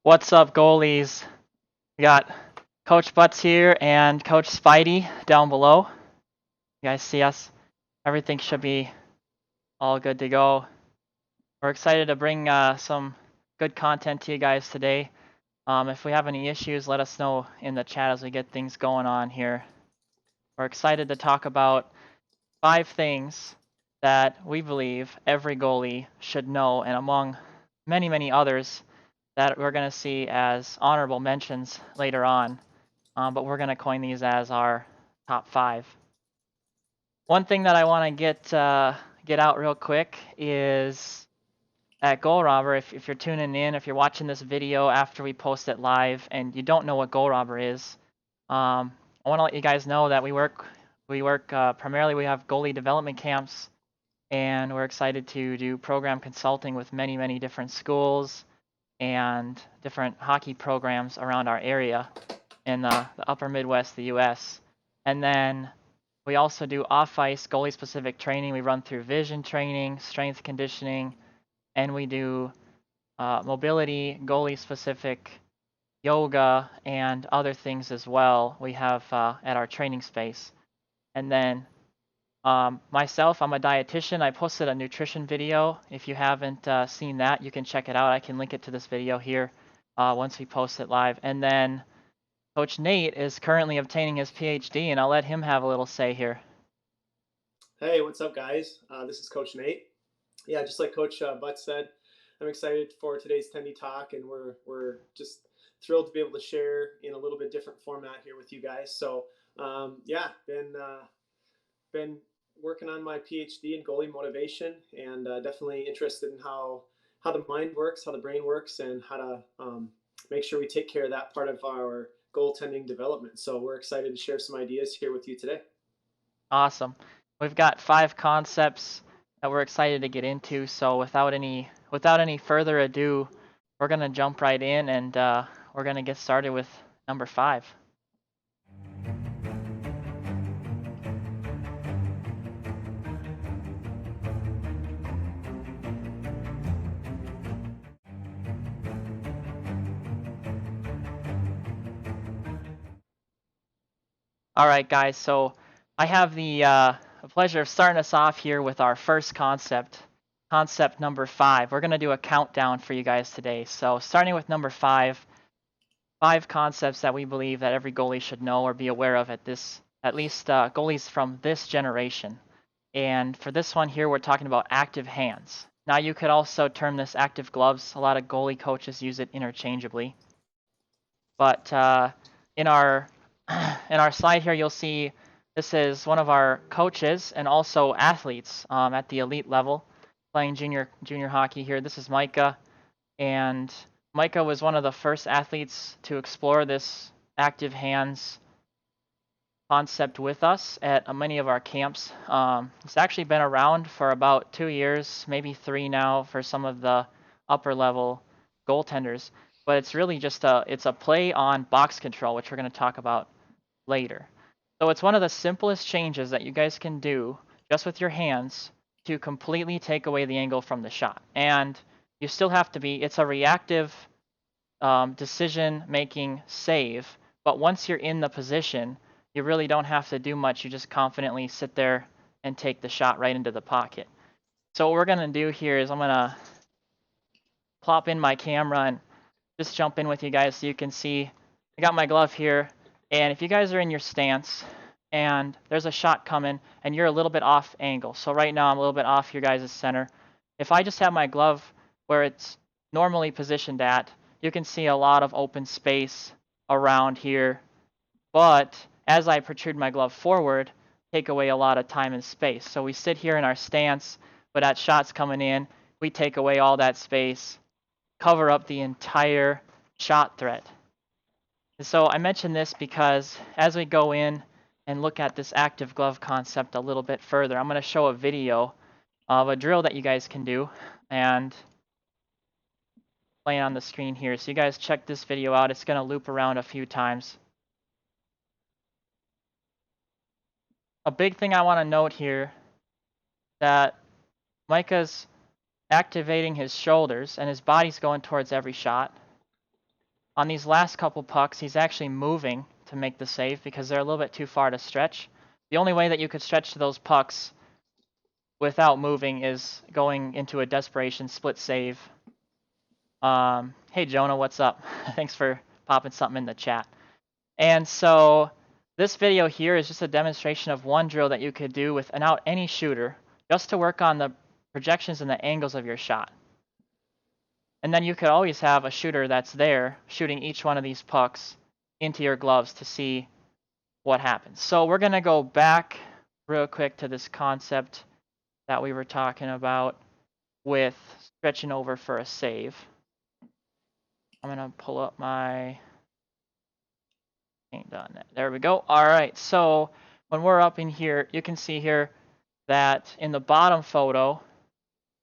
What's up, goalies? We got Coach Butts here and Coach Spidey down below. You guys see us? Everything should be all good to go. We're excited to bring some good content to you guys today. If we have any issues, let us know in the chat as we get things going on here. We're excited to talk about 5 things that we believe every goalie should know, and among many, many others that we're going to see as honorable mentions later on. But we're going to coin these as our top 5. One thing that I want to get out real quick is at Goalrobber, if you're tuning in, if you're watching this video after we post it live and you don't know what Goalrobber is, I want to let you guys know that we work primarily, we have goalie development camps, and we're excited to do program consulting with many, many different schools and different hockey programs around our area in the upper Midwest, the U.S. And then we also do off-ice goalie-specific training. We run through vision training, strength conditioning, and we do mobility, goalie-specific yoga, and other things as well we have at our training space. And then myself, I'm a dietitian. I posted a nutrition video. If you haven't seen that, you can check it out. I can link it to this video here once we post it live. And then Coach Nate is currently obtaining his PhD, and I'll let him have a little say here. Hey, what's up, guys? This is Coach Nate. Yeah, just like Coach Butt said, I'm excited for today's Tendy Talk, and we're just thrilled to be able to share in a little bit different format here with you guys. So, yeah, been working on my PhD in goalie motivation, and definitely interested in how the mind works, how the brain works, and how to make sure we take care of that part of our goaltending development. So we're excited to share some ideas here with you today. Awesome. We've got 5 concepts that we're excited to get into. So without any further ado, we're gonna jump right in, and we're gonna get started with number 5. All right, guys. So I have the pleasure of starting us off here with our first concept. Concept number 5. We're going to do a countdown for you guys today. So starting with number 5, 5 concepts that we believe that every goalie should know or be aware of at least goalies from this generation. And for this one here, we're talking about active hands. Now you could also term this active gloves. A lot of goalie coaches use it interchangeably. But in our slide here, you'll see this is one of our coaches and also athletes at the elite level playing junior hockey here. This is Micah, and Micah was one of the first athletes to explore this active hands concept with us at many of our camps. It's actually been around for about 2 years, maybe 3 now for some of the upper level goaltenders. But it's really just it's a play on box control, which we're going to talk about later. So it's one of the simplest changes that you guys can do just with your hands to completely take away the angle from the shot. And you still have to it's a reactive decision-making save, but once you're in the position, you really don't have to do much. You just confidently sit there and take the shot right into the pocket. So what we're going to do here is I'm going to plop in my camera and just jump in with you guys so you can see. I got my glove here, and if you guys are in your stance and there's a shot coming and you're a little bit off angle, so right now I'm a little bit off your guys' center. If I just have my glove where it's normally positioned at, you can see a lot of open space around here, but as I protrude my glove forward, take away a lot of time and space. So we sit here in our stance, but at shots coming in, we take away all that space, cover up the entire shot threat. And so I mention this because as we go in and look at this active glove concept a little bit further, I'm going to show a video of a drill that you guys can do and playing on the screen here. So you guys check this video out. It's going to loop around a few times. A big thing I want to note here that Micah's activating his shoulders and his body's going towards every shot. On these last couple pucks, he's actually moving to make the save because they're a little bit too far to stretch. The only way that you could stretch to those pucks without moving is going into a desperation split save. Hey Jonah, what's up? Thanks for popping something in the chat. And so this video here is just a demonstration of one drill that you could do without any shooter, just to work on the projections and the angles of your shot. And then you could always have a shooter that's there shooting each one of these pucks into your gloves to see what happens. So we're going to go back real quick to this concept that we were talking about with stretching over for a save. I'm going to pull up my ain't done that. There we go. All right. So when we're up in here, you can see here that in the bottom photo,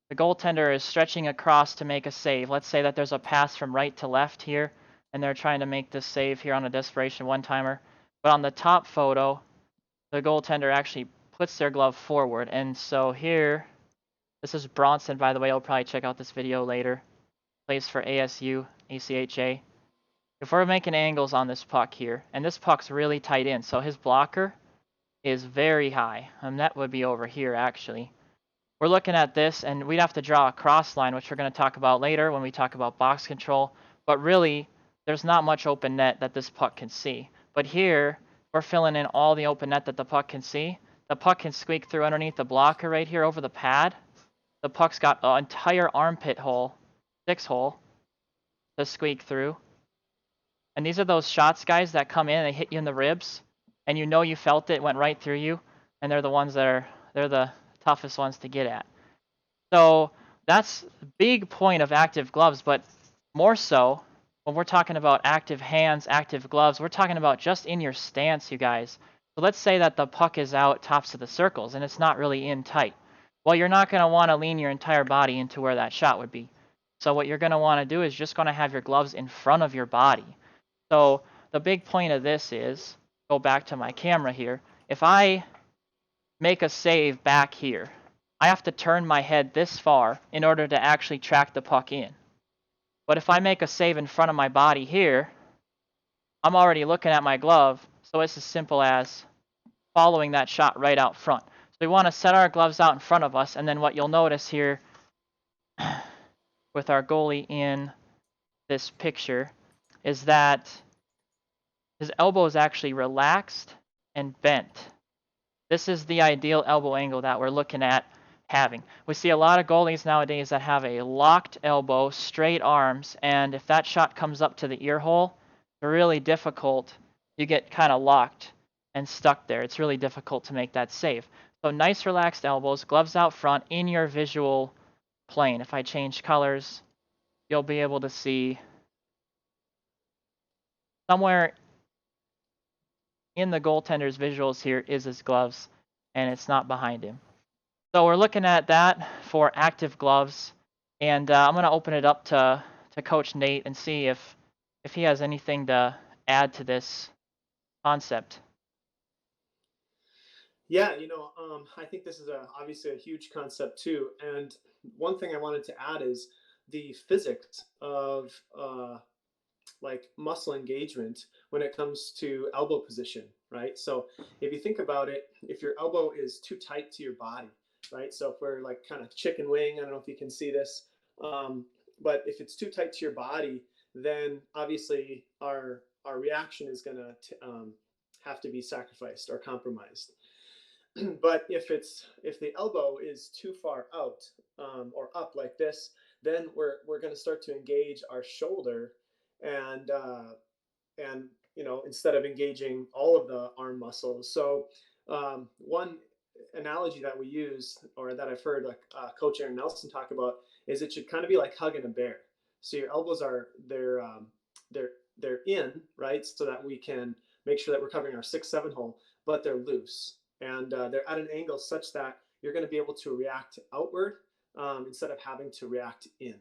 the goaltender is stretching across to make a save. Let's say that there's a pass from right to left here, and they're trying to make this save here on a desperation one-timer. But on the top photo, the goaltender actually puts their glove forward. And so here, this is Bronson, by the way. I'll probably check out this video later. Plays for ASU, ACHA. If we're making angles on this puck here, and this puck's really tight in, so his blocker is very high, and that would be over here actually. We're looking at this, and we'd have to draw a cross line, which we're going to talk about later when we talk about box control, but really, there's not much open net that this puck can see. But here, we're filling in all the open net that the puck can see. The puck can squeak through underneath the blocker right here over the pad. The puck's got an entire armpit hole, 6-hole, to squeak through. And these are those shots, guys, that come in and they hit you in the ribs, and you know you felt it, went right through you, and they're the ones that they're the toughest ones to get at. So that's the big point of active gloves, but more so when we're talking about active hands, active gloves, we're talking about just in your stance, you guys. So let's say that the puck is out tops of the circles and it's not really in tight. Well, you're not going to want to lean your entire body into where that shot would be. So what you're going to want to do is just going to have your gloves in front of your body. So the big point of this is, go back to my camera here, if I make a save back here, I have to turn my head this far in order to actually track the puck in. But if I make a save in front of my body here, I'm already looking at my glove, so it's as simple as following that shot right out front. So we want to set our gloves out in front of us, and then what you'll notice here with our goalie in this picture is that his elbow is actually relaxed and bent. This is the ideal elbow angle that we're looking at having. We see a lot of goalies nowadays that have a locked elbow, straight arms, and if that shot comes up to the ear hole, it's really difficult. You get kind of locked and stuck there. It's really difficult to make that save. So nice relaxed elbows, gloves out front in your visual plane. If I change colors, you'll be able to see somewhere in the goaltender's visuals here is his gloves, and it's not behind him. So we're looking at that for active gloves, and I'm going to open it up to Coach Nate and see if he has anything to add to this concept. Yeah, I think this is obviously a huge concept too. And one thing I wanted to add is the physics of like muscle engagement when it comes to elbow position, right? So if you think about it, if your elbow is too tight to your body, right? So if we're like kind of chicken wing, I don't know if you can see this, but if it's too tight to your body, then obviously our reaction is going to have to be sacrificed or compromised. But if the elbow is too far out or up like this, then we're going to start to engage our shoulder, and instead of engaging all of the arm muscles. So one analogy that we use, or that I've heard like Coach Aaron Nelson talk about, is it should kind of be like hugging a bear. So your elbows are they're in, right, so that we can make sure that we're covering our 6-7 hole, but they're loose, and they're at an angle such that you're going to be able to react outward instead of having to react in.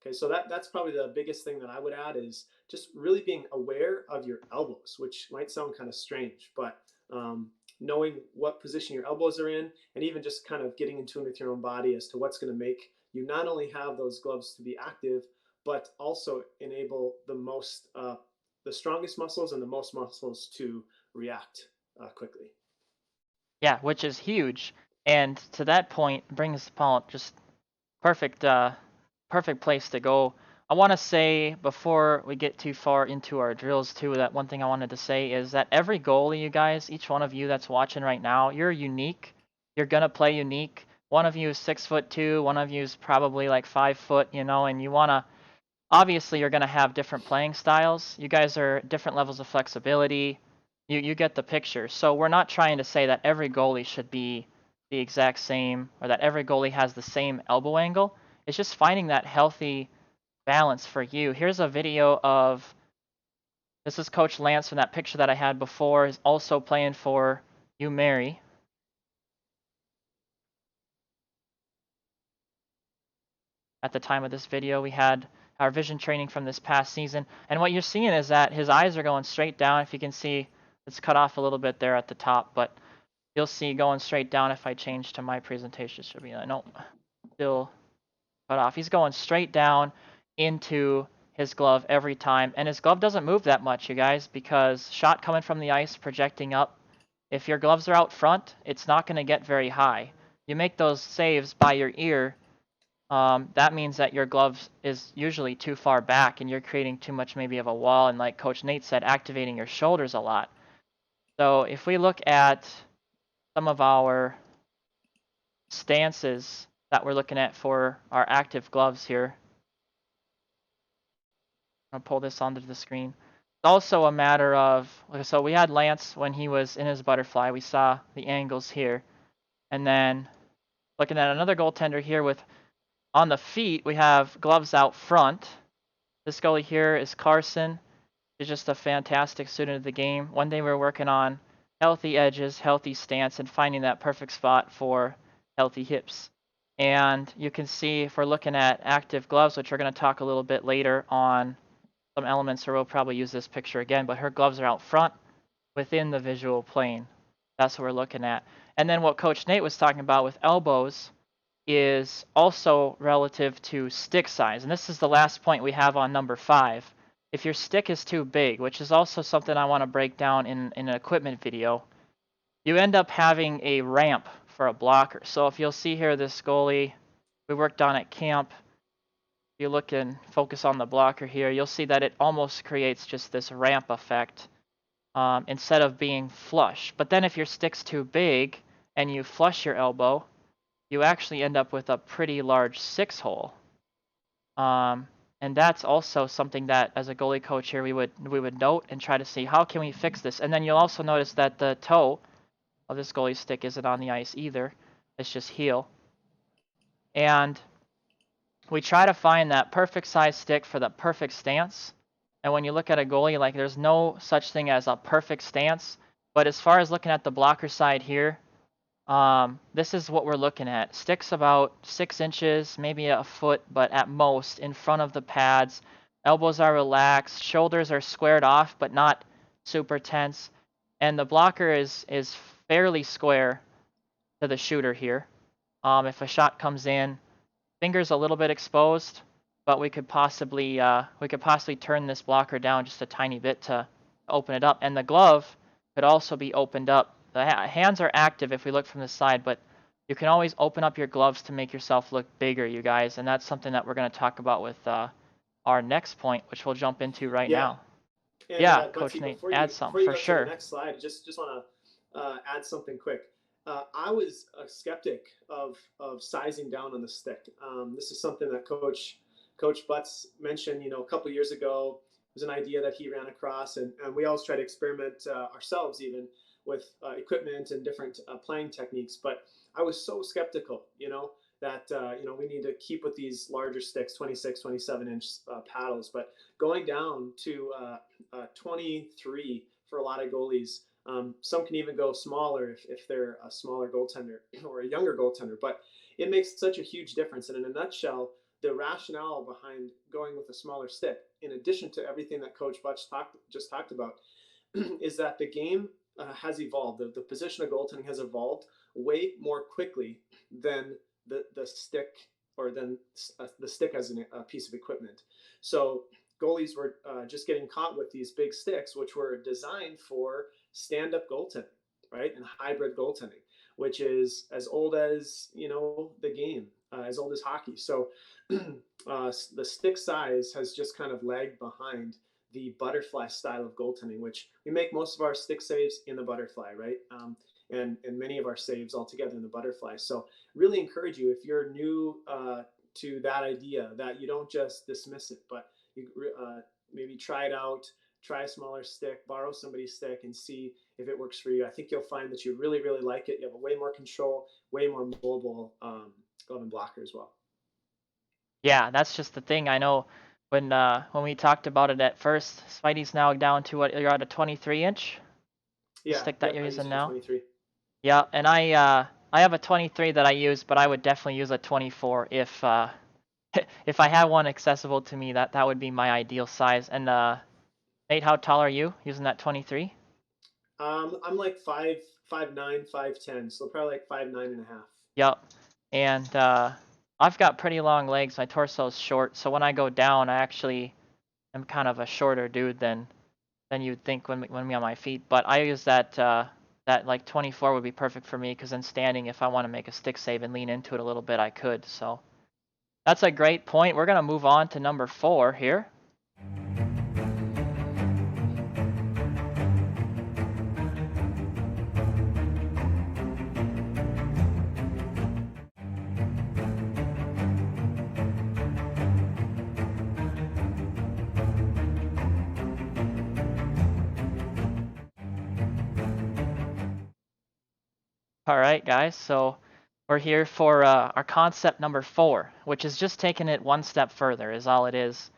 Okay, so that's probably the biggest thing that I would add, is just really being aware of your elbows, which might sound kind of strange, but knowing what position your elbows are in, and even just kind of getting in tune with your own body as to what's going to make you not only have those gloves to be active, but also enable the strongest muscles and the most muscles to react quickly. Yeah, which is huge. And to that point, brings Paul just perfect, perfect place to go. I want to say before we get too far into our drills too, that one thing I wanted to say is that every goalie, you guys, each one of you that's watching right now, you're unique. You're gonna play unique. One of you is 6'2", one of you is probably like 5 foot, and you wanna obviously you're gonna have different playing styles. You guys are different levels of flexibility. You get the picture. So we're not trying to say that every goalie should be the exact same or that every goalie has the same elbow angle. It's just finding that healthy balance for you. Here's a video of this is Coach Lance from that picture that I had before. Is also playing for you, Mary. At the time of this video, we had our vision training from this past season. And what you're seeing is that his eyes are going straight down. If you can see, it's cut off a little bit there at the top, but you'll see going straight down. If I change to my presentation, it should be like, nope, still cut off. He's going straight down into his glove every time. And his glove doesn't move that much, you guys, because shot coming from the ice, projecting up. If your gloves are out front, it's not going to get very high. You make those saves by your ear. That means that your glove is usually too far back and you're creating too much maybe of a wall, and like Coach Nate said, activating your shoulders a lot. So if we look at some of our stances that we're looking at for our active gloves here, I'll pull this onto the screen. It's also a matter of, so we had Lance when he was in his butterfly, we saw the angles here. And then looking at another goaltender here with, on the feet, we have gloves out front. This goalie here is Carson. He's just a fantastic student of the game. One day we were working on healthy edges, healthy stance, and finding that perfect spot for healthy hips. And you can see if we're looking at active gloves, which we're going to talk a little bit later on some elements, or we'll probably use this picture again, but her gloves are out front within the visual plane. That's what we're looking at. And then what Coach Nate was talking about with elbows is also relative to stick size. And this is the last point we have on number 5. If your stick is too big, which is also something I want to break down in an equipment video, you end up having a ramp for a blocker. So if you'll see here, this goalie we worked on at camp, if you look and focus on the blocker here, you'll see that it almost creates just this ramp effect instead of being flush. But then if your stick's too big and you flush your elbow, you actually end up with a pretty large 6-hole. And that's also something that as a goalie coach here we would note and try to see how can we fix this. And then you'll also notice that the toe of this goalie stick isn't on the ice either. It's just heel. And we try to find that perfect size stick for the perfect stance. And when you look at a goalie, like there's no such thing as a perfect stance. But as far as looking at the blocker side here, this is what we're looking at. Sticks about 6 inches, maybe a foot, but at most in front of the pads. Elbows are relaxed, shoulders are squared off, but not super tense. And the blocker is fairly square to the shooter here. If a shot comes in, fingers a little bit exposed, but we could possibly turn this blocker down just a tiny bit to open it up. And the glove could also be opened up. The hands are active if we look from the side, but you can always open up your gloves to make yourself look bigger, you guys. And that's something that we're going to talk about with our next point, which we'll jump into right now. And Yeah, Butsy, Coach Nate, add something for go to the sure. next slide, just want to add something quick. I was a skeptic of sizing down on the stick. This is something that Coach Butts mentioned, a couple years ago. It was an idea that he ran across, and we always try to experiment ourselves even with equipment and different playing techniques. But I was so skeptical, that we need to keep with these larger sticks, 26, 27-inch paddles. But going down to 23 for a lot of goalies. Some can even go smaller if they're a smaller goaltender or a younger goaltender. But it makes such a huge difference. And in a nutshell, the rationale behind going with a smaller stick, in addition to everything that Coach Butch just talked about, is that the game has evolved. The position of goaltending has evolved way more quickly than the stick or than the stick as a piece of equipment. So goalies were just getting caught with these big sticks, which were designed for stand-up goaltending, right, and hybrid goaltending, which is as old as the game, as old as hockey. So the stick size has just kind of lagged behind the butterfly style of goaltending, which we make most of our stick saves in the butterfly, right? And many of our saves altogether in the butterfly. So really encourage you, if you're new to that idea, that you don't just dismiss it, but you maybe try it out, try a smaller stick, borrow somebody's stick, and see if it works for you. I think you'll find that you really, really like it. You have a way more control, way more mobile glove and blocker as well. Yeah, that's just the thing. I know when we talked about it at first, Spidey's now down to what, you're at a 23-inch Yeah, stick that yep, you're I use using a now. 23. Yeah, and I have a 23 that I use, but I would definitely use a 24 if if I had one accessible to me. That would be my ideal size. And Nate, how tall are you using that 23? I'm like 5'9", 5'10", so probably like 5'9.5". Yep. And I've got pretty long legs. My torso's short, so when I go down, I actually am kind of a shorter dude than you'd think when me on my feet. But I use that like 24 would be perfect for me, because then standing, if I want to make a stick save and lean into it a little bit, I could. So that's a great point. We're gonna move on to number 4 here. All right, guys. So we're here for our concept number 4, which is just taking it one step further, is all it is.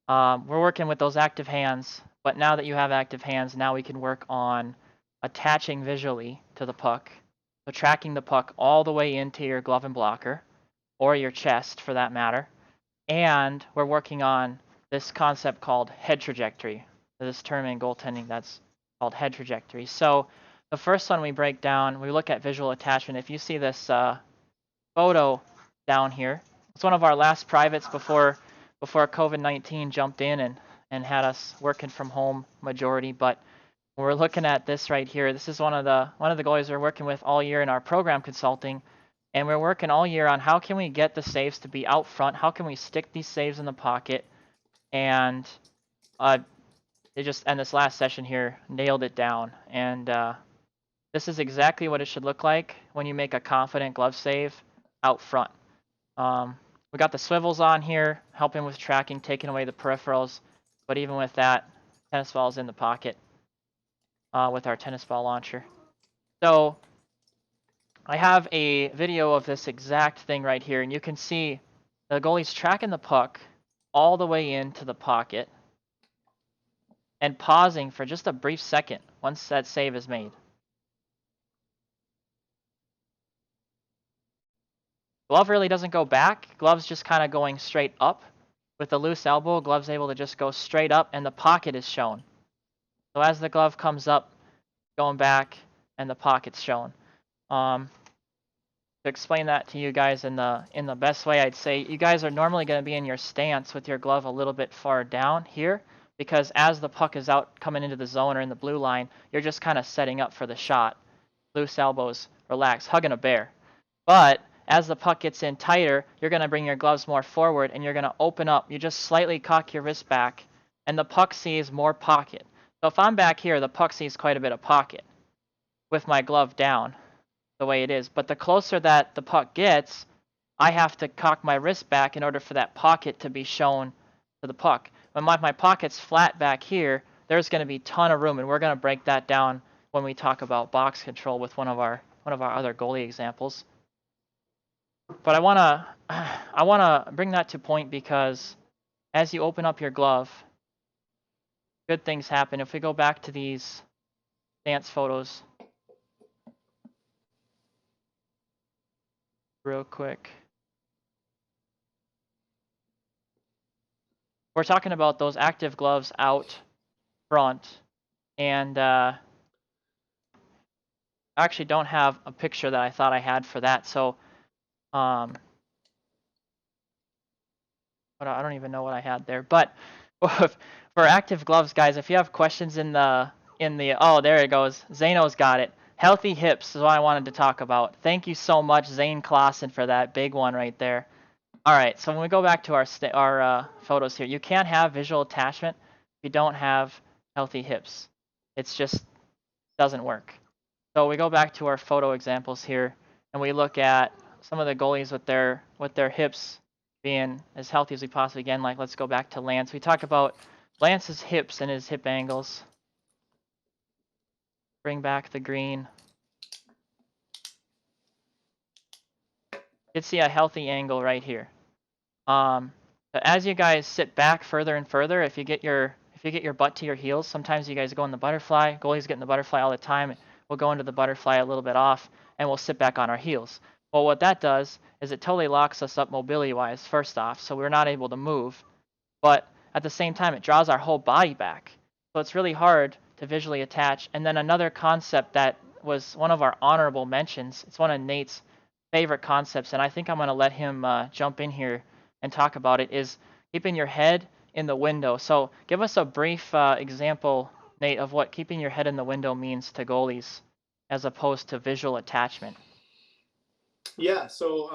We're working with those active hands, but now that you have active hands, now we can work on attaching visually to the puck. So tracking the puck all the way into your glove and blocker, or your chest for that matter. And we're working on this concept called head trajectory. This term in goaltending that's called head trajectory. So the first one we break down, we look at visual attachment. If you see this photo down here, it's one of our last privates before COVID-19 jumped in and had us working from home majority. But we're looking at this right here. This is one of the goalies we're working with all year in our program consulting. And we're working all year on how can we get the saves to be out front? How can we stick these saves in the pocket? And they just end this last session here, nailed it down. And this is exactly what it should look like when you make a confident glove save out front. We got the swivels on here, helping with tracking, taking away the peripherals. But even with that, tennis ball's in the pocket with our tennis ball launcher. So I have a video of this exact thing right here, and you can see the goalie's tracking the puck all the way into the pocket and pausing for just a brief second once that save is made. Glove really doesn't go back. Glove's just kind of going straight up. With the loose elbow, Glove's able to just go straight up, and the pocket is shown. So as the glove comes up, going back, and the pocket's shown. To explain that to you guys in the best way, I'd say you guys are normally going to be in your stance with your glove a little bit far down here, because as the puck is out coming into the zone or in the blue line, you're just kind of setting up for the shot. Loose elbows, relax, hugging a bear. But as the puck gets in tighter, you're going to bring your gloves more forward and you're going to open up. You just slightly cock your wrist back and the puck sees more pocket. So if I'm back here, the puck sees quite a bit of pocket with my glove down the way it is. But the closer that the puck gets, I have to cock my wrist back in order for that pocket to be shown to the puck. When my pocket's flat back here, there's going to be a ton of room, and we're going to break that down when we talk about box control with one of our other goalie examples. But I wanna bring that to point, because as you open up your glove, good things happen. If we go back to these stance photos real quick. We're talking about those active gloves out front, and I actually don't have a picture that I thought I had for that. So But I don't even know what I had there. But for active gloves, guys, if you have questions oh, there it goes. Zano's got it. Healthy hips is what I wanted to talk about. Thank you so much, Zane Clausen, for that big one right there. All right, so when we go back to our photos here, you can't have visual attachment if you don't have healthy hips. It's just doesn't work. So we go back to our photo examples here, and we look at some of the goalies with their hips being as healthy as we possibly can. Like, let's go back to Lance. We talk about Lance's hips and his hip angles. Bring back the green. You can see a healthy angle right here. But as you guys sit back further and further, if you get your butt to your heels, sometimes you guys go in the butterfly. Goalies get in the butterfly all the time. We'll go into the butterfly a little bit off, and we'll sit back on our heels. Well, what that does is it totally locks us up mobility-wise, first off, so we're not able to move. But at the same time, it draws our whole body back. So it's really hard to visually attach. And then another concept that was one of our honorable mentions, it's one of Nate's favorite concepts, and I think I'm going to let him jump in here and talk about it, is keeping your head in the window. So give us a brief example, Nate, of what keeping your head in the window means to goalies as opposed to visual attachment. Yeah, so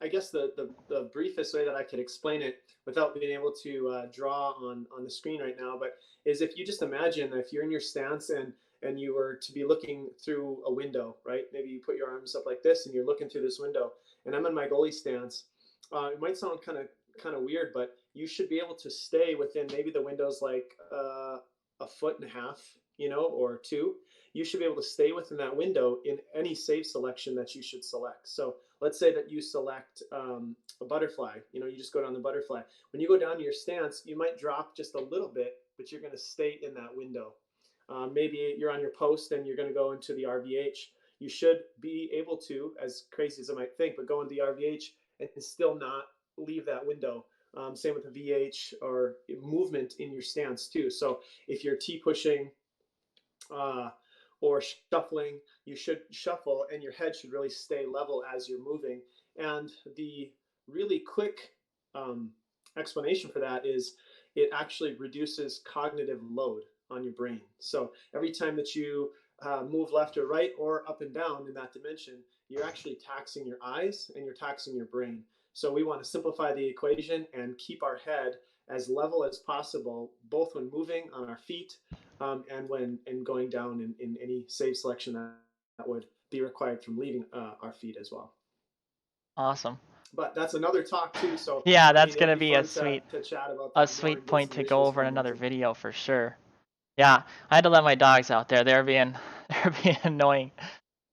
I guess the briefest way that I could explain it without being able to draw on the screen right now, but is if you just imagine if you're in your stance and you were to be looking through a window, right? Maybe you put your arms up like this and you're looking through this window, and I'm in my goalie stance. It might sound kind of weird, but you should be able to stay within maybe the window's like a foot and a half, or two. You should be able to stay within that window in any save selection that you should select. So let's say that you select a butterfly. You just go down the butterfly. When you go down to your stance, you might drop just a little bit, but you're going to stay in that window. Maybe you're on your post and you're going to go into the RVH. You should be able to, as crazy as I might think, but go into the RVH and still not leave that window. Same with the VH or movement in your stance too. So if you're T pushing or shuffling, you should shuffle and your head should really stay level as you're moving. And the really quick explanation for that is it actually reduces cognitive load on your brain. So every time that you move left or right or up and down in that dimension, you're actually taxing your eyes and you're taxing your brain. So we want to simplify the equation and keep our head as level as possible, both when moving on our feet and when going down in any save selection that would be required from leaving our feet as well. Awesome. But that's another talk too. So Yeah, I mean, that's it'd gonna be be a fun sweet to chat about a that more sweet and get point some to go visuals over in from another Milton. video for sure. Yeah, I had to let my dogs out there. They're being they're being annoying,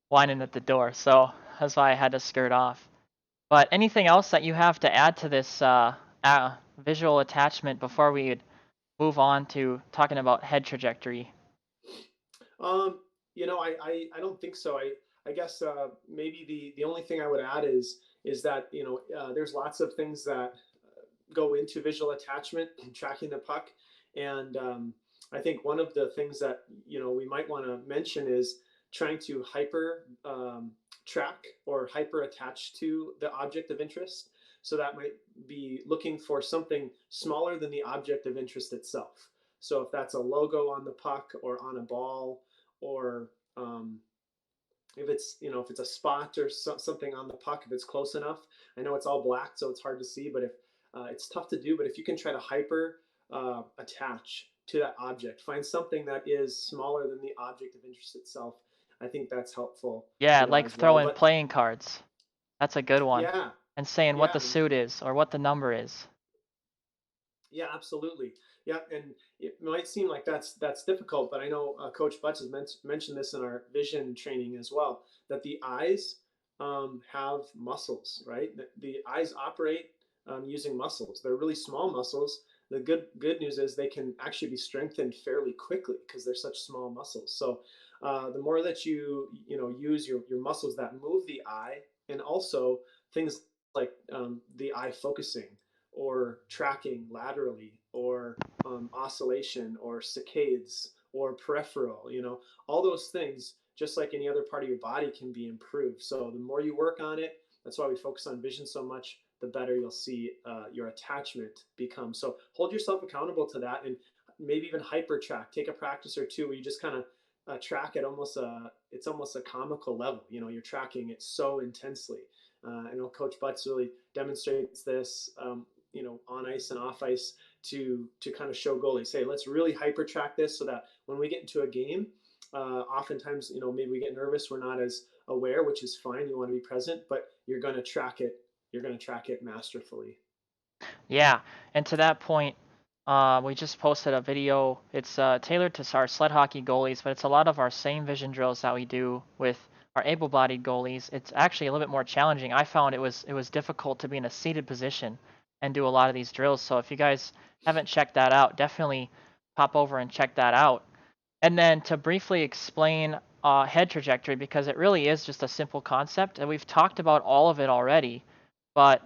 whining at the door. So that's why I had to skirt off. But anything else that you have to add to this visual attachment before we move on to talking about head trajectory? Um, I don't think so. I guess maybe the only thing I would add is that there's lots of things that go into visual attachment and tracking the puck, and I think one of the things that we might want to mention is trying to hyper track or hyper attach to the object of interest. So that might be looking for something smaller than the object of interest itself. So if that's a logo on the puck or on a ball, or if it's a spot or something on the puck, if it's close enough. I know it's all black, so it's hard to see, but if it's tough to do. But if you can try to hyper attach to that object, find something that is smaller than the object of interest itself. I think that's helpful, Yeah, like as well. throwing But playing cards. That's a good one. yeah, And saying what yeah, the suit is or what the number is. yeah, absolutely. Yeah, and it might seem like that's difficult, but I know Coach Butts has mentioned this in our vision training as well. That the eyes have muscles, right? The eyes operate using muscles. They're really small muscles. The good news is they can actually be strengthened fairly quickly because they're such small muscles. So the more that you use your muscles that move the eye, and also things like the eye focusing or tracking laterally or oscillation or saccades or peripheral, all those things, just like any other part of your body, can be improved. So the more you work on it, that's why we focus on vision so much, the better you'll see your attachment become. So hold yourself accountable to that, and maybe even hyper track. Take a practice or two where you just kind of track at it's almost a comical level. You're tracking it so intensely. I know Coach Butts really demonstrates this, on ice and off ice to kind of show goalies, hey, let's really hyper track this so that when we get into a game, oftentimes, maybe we get nervous, we're not as aware, which is fine. You want to be present, but you're going to track it. You're going to track it masterfully. Yeah, and to that point, we just posted a video. It's tailored to our sled hockey goalies, but it's a lot of our same vision drills that we do with our able-bodied goalies. It's actually a little bit more challenging. I found it was difficult to be in a seated position and do a lot of these drills. So if you guys haven't checked that out, definitely pop over and check that out. And then to briefly explain head trajectory, because it really is just a simple concept, and we've talked about all of it already, but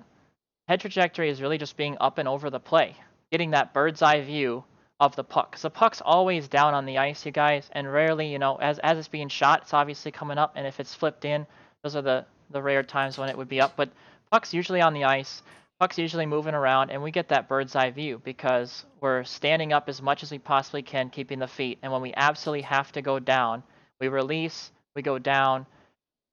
head trajectory is really just being up and over the play, getting that bird's eye view of the puck. Because the puck's always down on the ice, you guys, and rarely, as it's being shot, it's obviously coming up, and if it's flipped in, those are the rare times when it would be up. But puck's usually on the ice, puck's usually moving around, and we get that bird's eye view because we're standing up as much as we possibly can, keeping the feet. And when we absolutely have to go down, we release, we go down,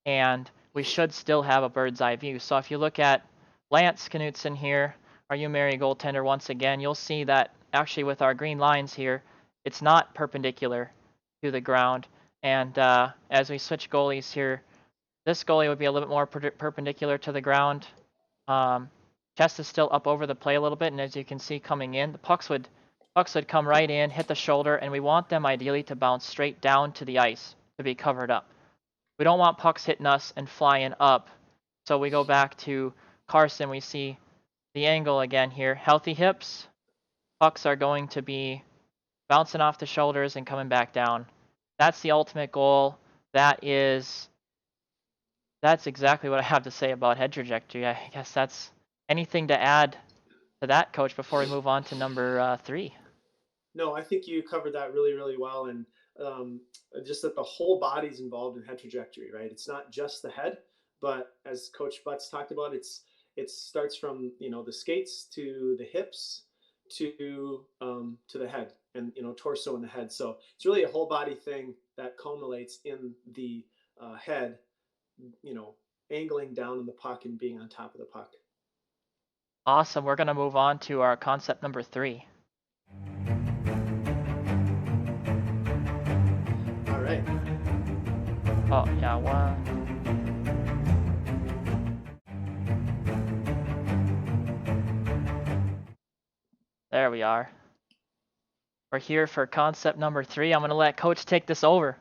and we should still have a bird's eye view. So if you look at Lance Knutson here, our UMary goaltender, once again, you'll see that actually with our green lines here, it's not perpendicular to the ground. And as we switch goalies here, this goalie would be a little bit more perpendicular to the ground. Chest is still up over the play a little bit, and as you can see coming in, the pucks would come right in, hit the shoulder, and we want them ideally to bounce straight down to the ice to be covered up. We don't want pucks hitting us and flying up. So we go back to Carson, we see the angle again here. Healthy hips, pucks are going to be bouncing off the shoulders and coming back down. That's the ultimate goal. That's exactly what I have to say about head trajectory. I guess that's anything to add to that, Coach, before we move on to number 3. No, I think you covered that really, really well, and um, just that the whole body's involved in head trajectory, right? It's not just the head, but as Coach Butts talked about, it starts from the skates to the hips to the head, and torso and the head. So it's really a whole body thing that culminates in the head, angling down on the puck and being on top of the puck. Awesome. We're going to move on to our concept number 3. All right. Oh, yeah, one. There we are. We're here for concept number 3. I'm going to let Coach take this over.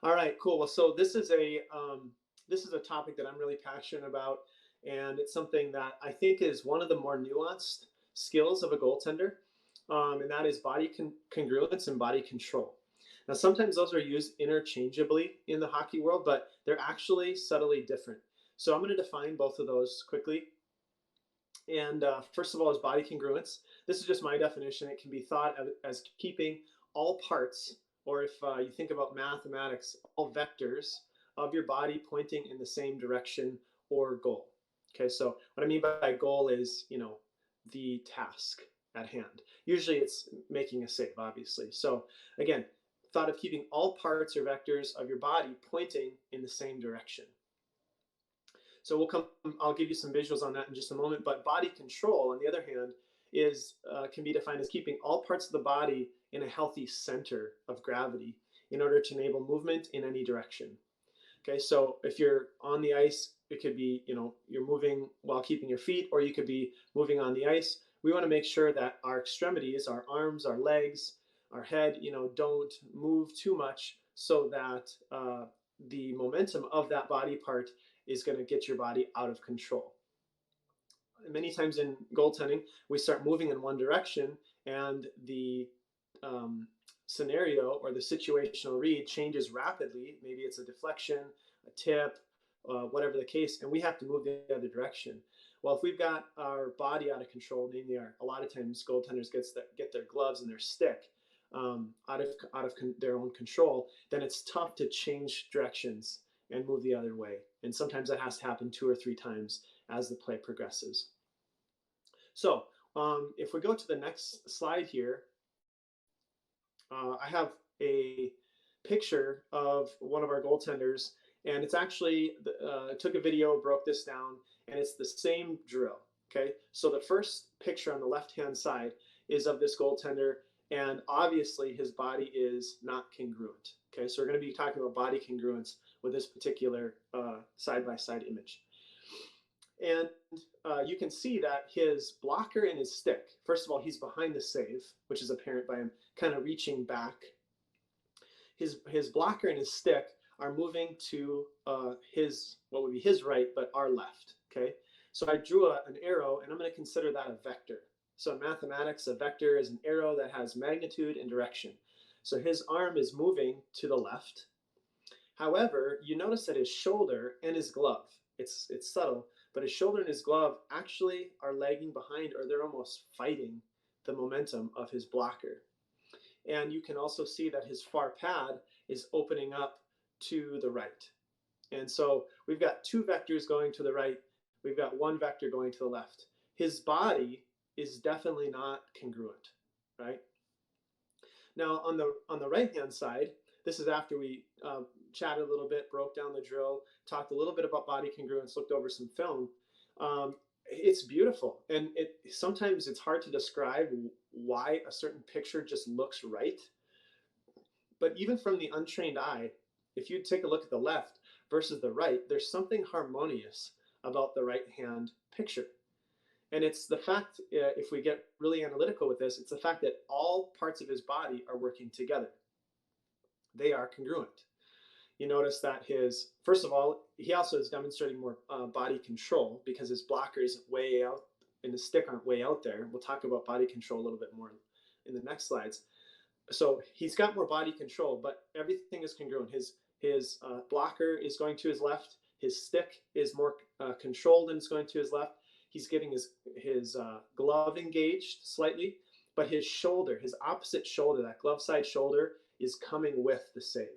All right, cool. Well, so this is a topic that I'm really passionate about, and it's something that I think is one of the more nuanced skills of a goaltender, and that is body congruence and body control. Now, sometimes those are used interchangeably in the hockey world, but they're actually subtly different. So I'm going to define both of those quickly. And first of all, is body congruence. This is just my definition. It can be thought of as keeping all parts, or if you think about mathematics, all vectors of your body pointing in the same direction or goal. Okay, so what I mean by goal is, the task at hand. Usually it's making a save, obviously. So again, thought of keeping all parts or vectors of your body pointing in the same direction. So I'll give you some visuals on that in just a moment. But body control, on the other hand, can be defined as keeping all parts of the body in a healthy center of gravity in order to enable movement in any direction. Okay, so if you're on the ice, it could be, you're moving while keeping your feet, or you could be moving on the ice. We want to make sure that our extremities, our arms, our legs, our head, don't move too much so that the momentum of that body part is going to get your body out of control. Many times in goaltending, we start moving in one direction, and the scenario or the situational read changes rapidly. Maybe it's a deflection, a tip, whatever the case, and we have to move the other direction. Well, if we've got our body out of control, namely a lot of times goaltenders get their gloves and their stick out of their own control, then it's tough to change directions and move the other way. And sometimes that has to happen 2 or 3 times as the play progresses. So if we go to the next slide here, I have a picture of one of our goaltenders, and it's actually, took a video, broke this down, and it's the same drill. Okay, so the first picture on the left-hand side is of this goaltender, and obviously his body is not congruent. Okay, so we're going to be talking about body congruence with this particular side-by-side image. And you can see that his blocker and his stick, first of all, he's behind the save, which is apparent by him kind of reaching back. His blocker and his stick are moving to his, what would be his right, but our left. Okay, so I drew an arrow, and I'm going to consider that a vector. So in mathematics, a vector is an arrow that has magnitude and direction. So his arm is moving to the left. However, you notice that his shoulder and his glove, it's subtle, but his shoulder and his glove actually are lagging behind, or they're almost fighting the momentum of his blocker. And you can also see that his far pad is opening up to the right. And so we've got 2 vectors going to the right. We've got 1 vector going to the left. His body is definitely not congruent, right? Now on the right-hand side, this is after we chatted a little bit, broke down the drill, talked a little bit about body congruence, looked over some film. It's beautiful, and sometimes it's hard to describe why a certain picture just looks right. But even from the untrained eye, if you take a look at the left versus the right, there's something harmonious about the right-hand picture. And it's the fact, if we get really analytical with this, it's the fact that all parts of his body are working together. They are congruent. You notice that first of all, he also is demonstrating more body control because his blocker isn't way out and the stick aren't way out there. We'll talk about body control a little bit more in the next slides. So he's got more body control, but everything is congruent. His blocker is going to his left. His stick is more controlled and it's going to his left. He's getting his glove engaged slightly, but his shoulder, his opposite shoulder, that glove side shoulder, is coming with the save.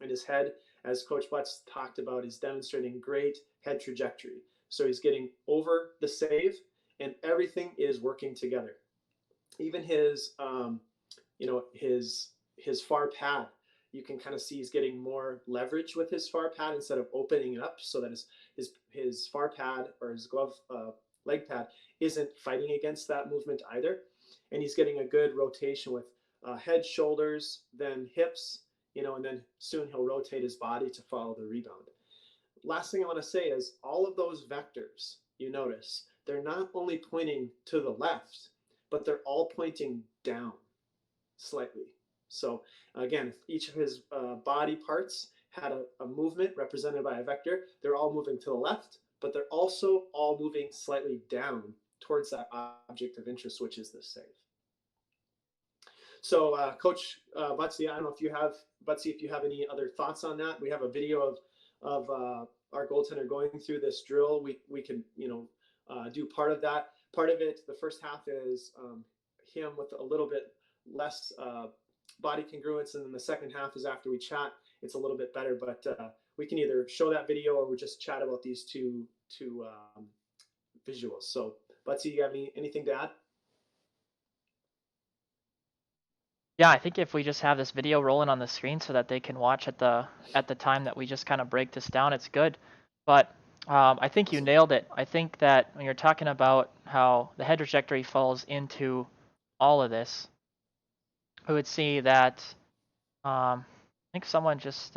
And his head, as Coach Butts talked about, is demonstrating great head trajectory. So he's getting over the save, and everything is working together. Even his far pad, you can kind of see he's getting more leverage with his far pad instead of opening it up, so that his far pad or his glove leg pad isn't fighting against that movement either. And he's getting a good rotation with head, shoulders, then hips, and then soon he'll rotate his body to follow the rebound. Last thing I want to say is all of those vectors, you notice, they're not only pointing to the left, but they're all pointing down slightly. So again, if each of his body parts had a movement represented by a vector, they're all moving to the left, but they're also all moving slightly down towards that object of interest, which is the save. So Coach Butsy, I don't know if you have any other thoughts on that. We have a video of our goaltender going through this drill. We can do part of that. Part of it, the first half is him with a little bit less body congruence, and then the second half is after we chat. It's a little bit better, but we can either show that video or we just chat about these two visuals. So Butsy, you have anything to add? Yeah, I think if we just have this video rolling on the screen so that they can watch at the time that we just kind of break this down, it's good. But I think you nailed it. I think that when you're talking about how the head trajectory falls into all of this, we would see that I think someone just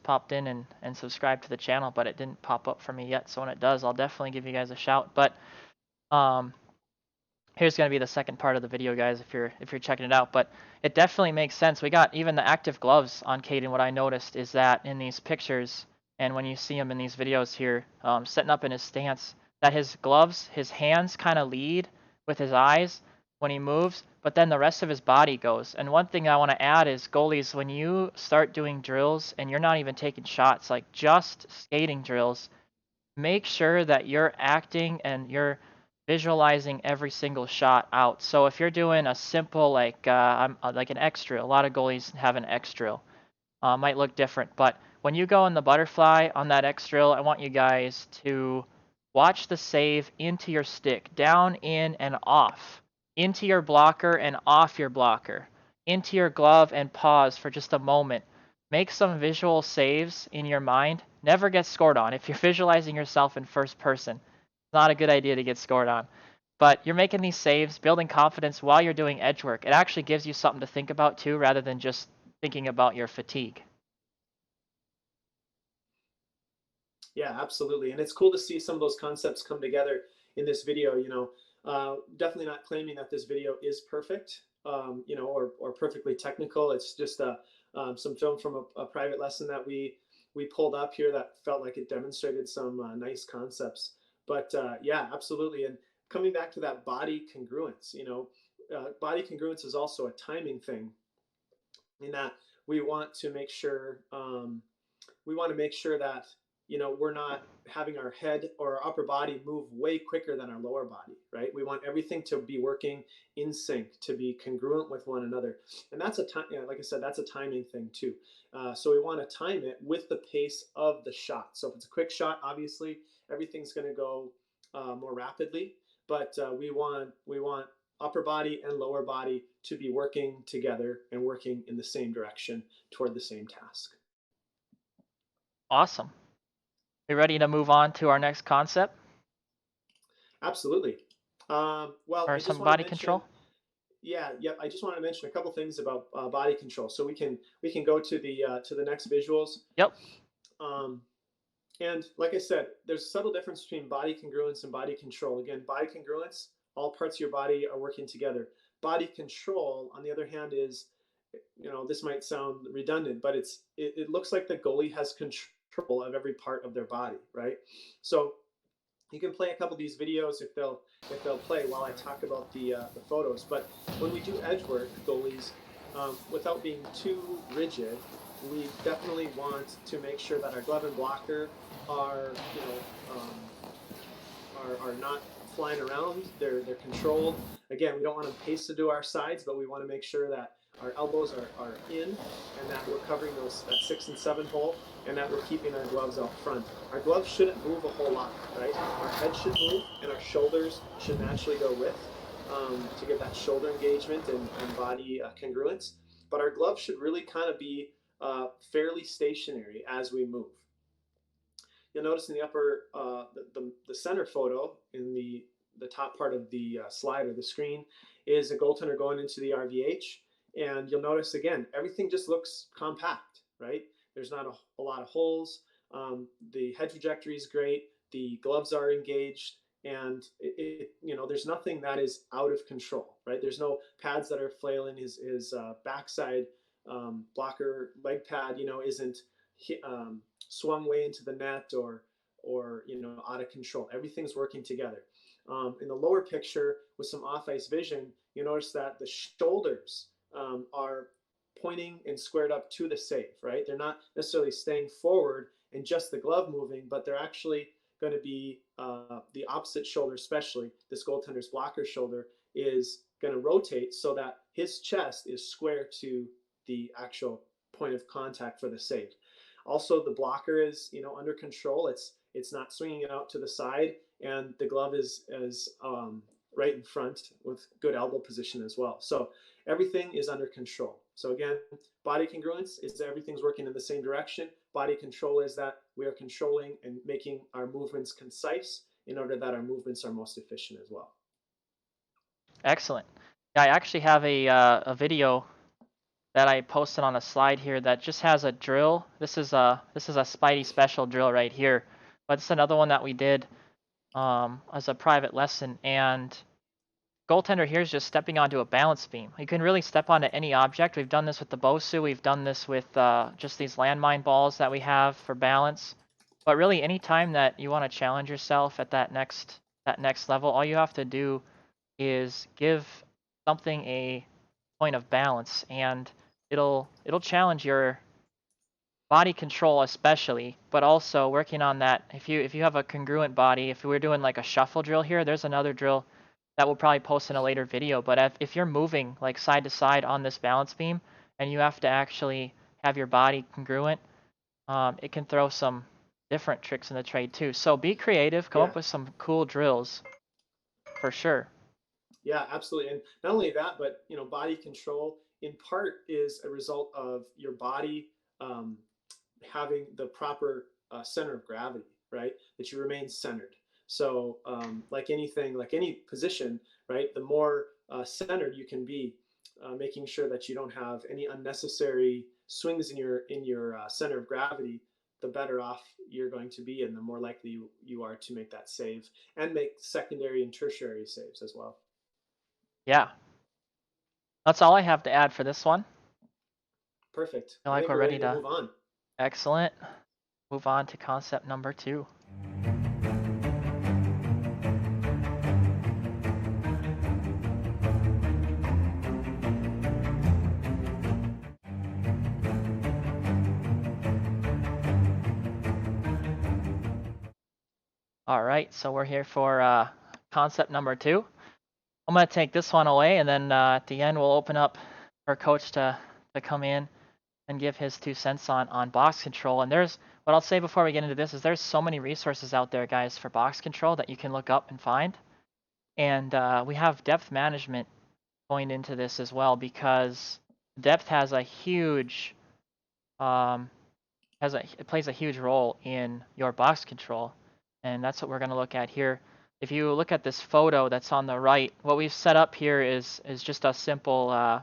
popped in and subscribed to the channel, but it didn't pop up for me yet. So when it does, I'll definitely give you guys a shout. But here's going to be the second part of the video, guys, if you're checking it out. But it definitely makes sense. We got even the active gloves on Caden. What I noticed is that in these pictures, and when you see him in these videos here, setting up in his stance, that his gloves, his hands kind of lead with his eyes when he moves, but then the rest of his body goes. And one thing I want to add is, goalies, when you start doing drills and you're not even taking shots, like just skating drills, make sure that you're acting and you're visualizing every single shot out. So if you're doing a simple like an X drill, a lot of goalies have an X drill. Might look different, but when you go in the butterfly on that X drill, I want you guys to watch the save into your stick, down, in, and off, into your blocker and off your blocker, into your glove and pause for just a moment. Make some visual saves in your mind. Never get scored on. If you're visualizing yourself in first person, it's not a good idea to get scored on. But you're making these saves, building confidence while you're doing edge work. It actually gives you something to think about too, rather than just thinking about your fatigue. Yeah, absolutely. And it's cool to see some of those concepts come together in this video. Definitely not claiming that this video is perfect, or perfectly technical. It's just some film from a private lesson that we pulled up here that felt like it demonstrated some nice concepts. But yeah, absolutely. And coming back to that body congruence, body congruence is also a timing thing in that we want to make sure that we're not having our head or our upper body move way quicker than our lower body, right? We want everything to be working in sync, to be congruent with one another, and that's a time. Like I said, that's a timing thing too. So we want to time it with the pace of the shot. So if it's a quick shot, obviously everything's going to go more rapidly, but we want upper body and lower body to be working together and working in the same direction toward the same task. Awesome. We ready to move on to our next concept? Absolutely. Well, Or I just some want to body mention, control? yeah, yep. I just want to mention a couple things about body control, so we can go to the next visuals. Yep. Um, and like I said, there's a subtle difference between body congruence and body control. Again, body congruence, all parts of your body are working together. Body control, on the other hand, is, this might sound redundant, but it looks like the goalie has control of every part of their body, right? So you can play a couple of these videos if they'll play while I talk about the photos. But when we do edge work, goalies, without being too rigid, we definitely want to make sure that our glove and blocker are are not flying around. They're controlled. Again, we don't want them pasted to our sides, but we want to make sure that our elbows are in and that we're covering that 6 and 7 hole and that we're keeping our gloves out front. Our gloves shouldn't move a whole lot, right? Our head should move and our shoulders should naturally go with to get that shoulder engagement and body congruence. But our gloves should really kind of be fairly stationary as we move. You'll notice in the upper, the center photo in the top part of the slide or the screen is a goaltender going into the RVH. And you'll notice again, everything just looks compact, right? There's not a lot of holes. The head trajectory is great. The gloves are engaged, and there's nothing that is out of control, right? There's no pads that are flailing. His backside blocker leg pad, isn't swung way into the net or out of control. Everything's working together. In the lower picture with some off ice vision, you notice that the shoulders are pointing and squared up to the save, right? They're not necessarily staying forward and just the glove moving, but they're actually going to be the opposite shoulder, especially this goaltender's blocker shoulder, is going to rotate so that his chest is square to the actual point of contact for the save. Also, the blocker is under control. It's not swinging it out to the side, and the glove is right in front with good elbow position as well. So everything is under control. So again, body congruence is that everything's working in the same direction. Body control is that we are controlling and making our movements concise in order that our movements are most efficient as well. Excellent. Yeah, I actually have a video that I posted on a slide here that just has a drill. This is a Spidey special drill right here, but it's another one that we did as a private lesson. And goaltender here is just stepping onto a balance beam. You can really step onto any object. We've done this with the Bosu. We've done this with just these landmine balls that we have for balance. But really, any time that you want to challenge yourself at that next level, all you have to do is give something a point of balance, and it'll challenge your body control especially, but also working on that. If you have a congruent body, if we're doing like a shuffle drill here, there's another drill that we'll probably post in a later video. But if you're moving like side to side on this balance beam and you have to actually have your body congruent, it can throw some different tricks in the trade too. So be creative, come Yeah. up with some cool drills for sure. Yeah, absolutely. And not only that, but body control in part is a result of your body um, having the proper center of gravity, right? That you remain centered. So, like anything, like any position, right? The more centered you can be, making sure that you don't have any unnecessary swings in your center of gravity, the better off you're going to be, and the more likely you are to make that save and make secondary and tertiary saves as well. Yeah, that's all I have to add for this one. Perfect. I feel I like think we're we're ready ready to to. move on. Excellent. Move on to concept number 2. All right, so we're here for concept number 2. I'm going to take this one away, and then at the end we'll open up for Coach to come in and give his 2 cents on box control. And there's what I'll say before we get into this is there's so many resources out there, guys, for box control that you can look up and find. And we have depth management going into this as well, because depth has a huge um, it plays a huge role in your box control, and that's what we're going to look at here. If you look at this photo that's on the right, what we've set up here is just a simple.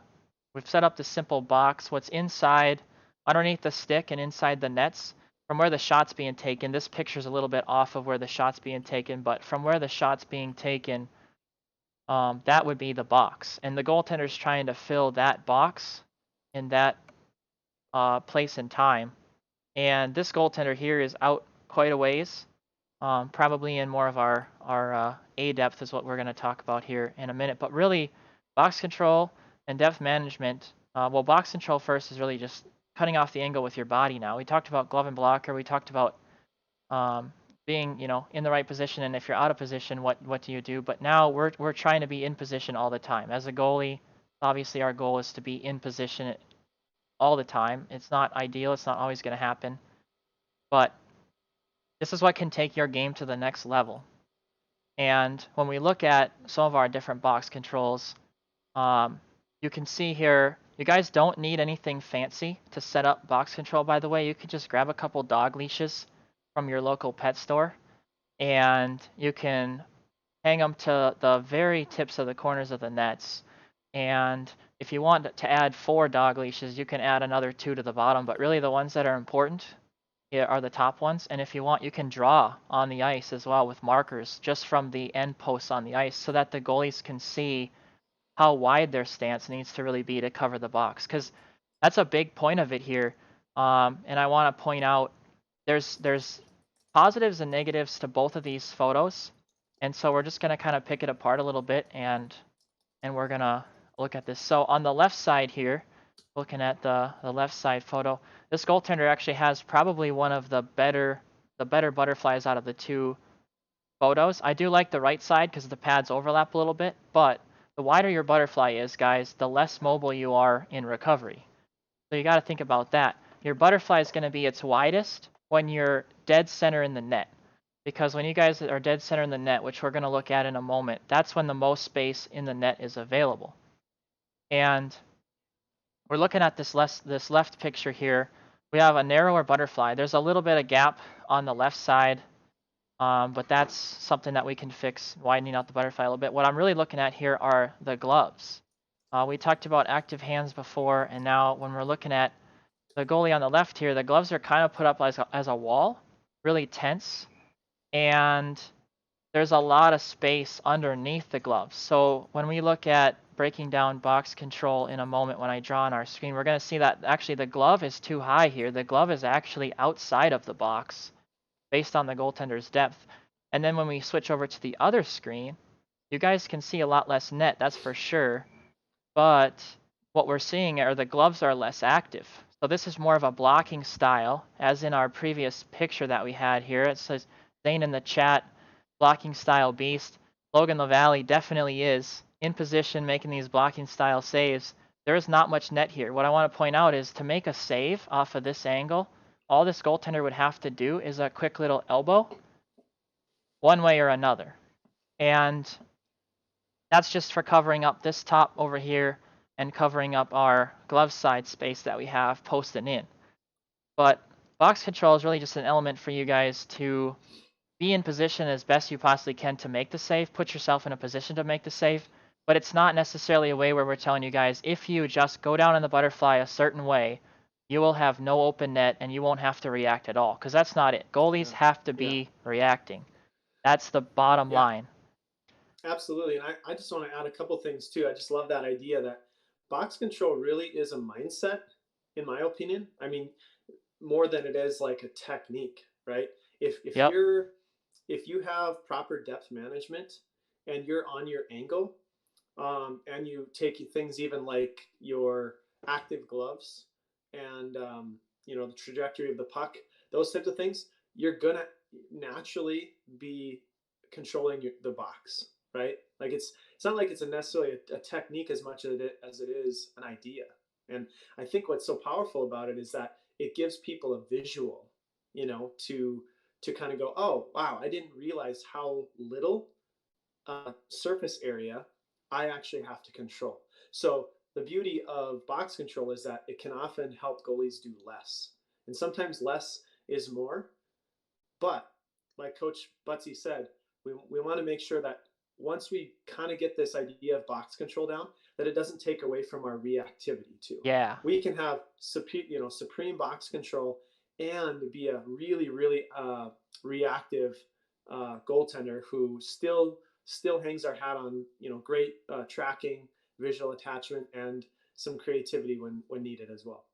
We've set up this simple box. What's inside, underneath the stick and inside the nets, from where the shot's being taken. This picture's a little bit off of where the shot's being taken, but from where the shot's being taken, that would be the box, and the goaltender's trying to fill that box in that place and time. And this goaltender here is out quite a ways, probably in more of our A depth is what we're going to talk about here in a minute. But really, box control and depth management. Well, box control first is really just cutting off the angle with your body. Now we talked about glove and blocker. We talked about being in the right position, and if you're out of position, what do you do? But now we're trying to be in position all the time. As a goalie, obviously our goal is to be in position all the time. It's not ideal. It's not always going to happen, but this is what can take your game to the next level. And when we look at some of our different box controls, you can see here, you guys don't need anything fancy to set up box control, by the way. You could just grab a couple dog leashes from your local pet store, and you can hang them to the very tips of the corners of the nets. And if you want to add 4 dog leashes, you can add another 2 to the bottom, but really the ones that are important are the top ones. And if you want, you can draw on the ice as well with markers just from the end posts on the ice, so that the goalies can see how wide their stance needs to really be to cover the box, because that's a big point of it here. And I want to point out there's positives and negatives to both of these photos, and so we're just going to kind of pick it apart a little bit, and we're going to look at this. So on the left side here, looking at the left side photo, this goaltender actually has probably one of the better butterflies out of the 2 photos. I do like the right side because the pads overlap a little bit, but the wider your butterfly is, guys, the less mobile you are in recovery. So you got to think about that. Your butterfly is going to be its widest when you're dead center in the net, because when you guys are dead center in the net, which we're going to look at in a moment, that's when the most space in the net is available. And we're looking at this left picture here. We have a narrower butterfly. There's a little bit of gap on the left side, but that's something that we can fix, widening out the butterfly a little bit. What I'm really looking at here are the gloves. We talked about active hands before, and now when we're looking at the goalie on the left here, the gloves are kind of put up as a wall, really tense, and there's a lot of space underneath the gloves. So when we look at breaking down box control in a moment, when I draw on our screen, we're going to see that actually the glove is too high here. The glove is actually outside of the box based on the goaltender's depth. And then when we switch over to the other screen, you guys can see a lot less net, that's for sure. But what we're seeing are the gloves are less active. So this is more of a blocking style, as in our previous picture that we had here. It says Zane in the chat, blocking style beast. Logan LaValle definitely is in position making these blocking style saves. There is not much net here. What I want to point out is to make a save off of this angle, all this goaltender would have to do is a quick little elbow one way or another. And that's just for covering up this top over here and covering up our glove side space that we have posted in. But box control is really just an element for you guys to be in position as best you possibly can to make the save, put yourself in a position to make the save, but it's not necessarily a way where we're telling you guys, if you just go down in the butterfly a certain way, you will have no open net and you won't have to react at all, because that's not it. Goalies have to be reacting. That's the bottom Yeah, line. absolutely. And I just want to add a couple things too. I just love that idea that box control really is a mindset, in my opinion. I mean, more than it is like a technique, right? If Yep, you're if you have proper depth management and you're on your angle, and you take things even like your active gloves and the trajectory of the puck, those types of things, you're gonna naturally be controlling the box, right? Like it's not like it's necessarily a technique as much as it is an idea. And I think what's so powerful about it is that it gives people a visual, to kind of go, oh wow, I didn't realize how little surface area I actually have to control. So the beauty of box control is that it can often help goalies do less. And sometimes less is more. But like Coach Butsy said, we want to make sure that once we kind of get this idea of box control down, that it doesn't take away from our reactivity too. yeah, We can have supreme box control and be a really, really reactive goaltender who still hangs our hat on great tracking, visual attachment, and some creativity when needed as well.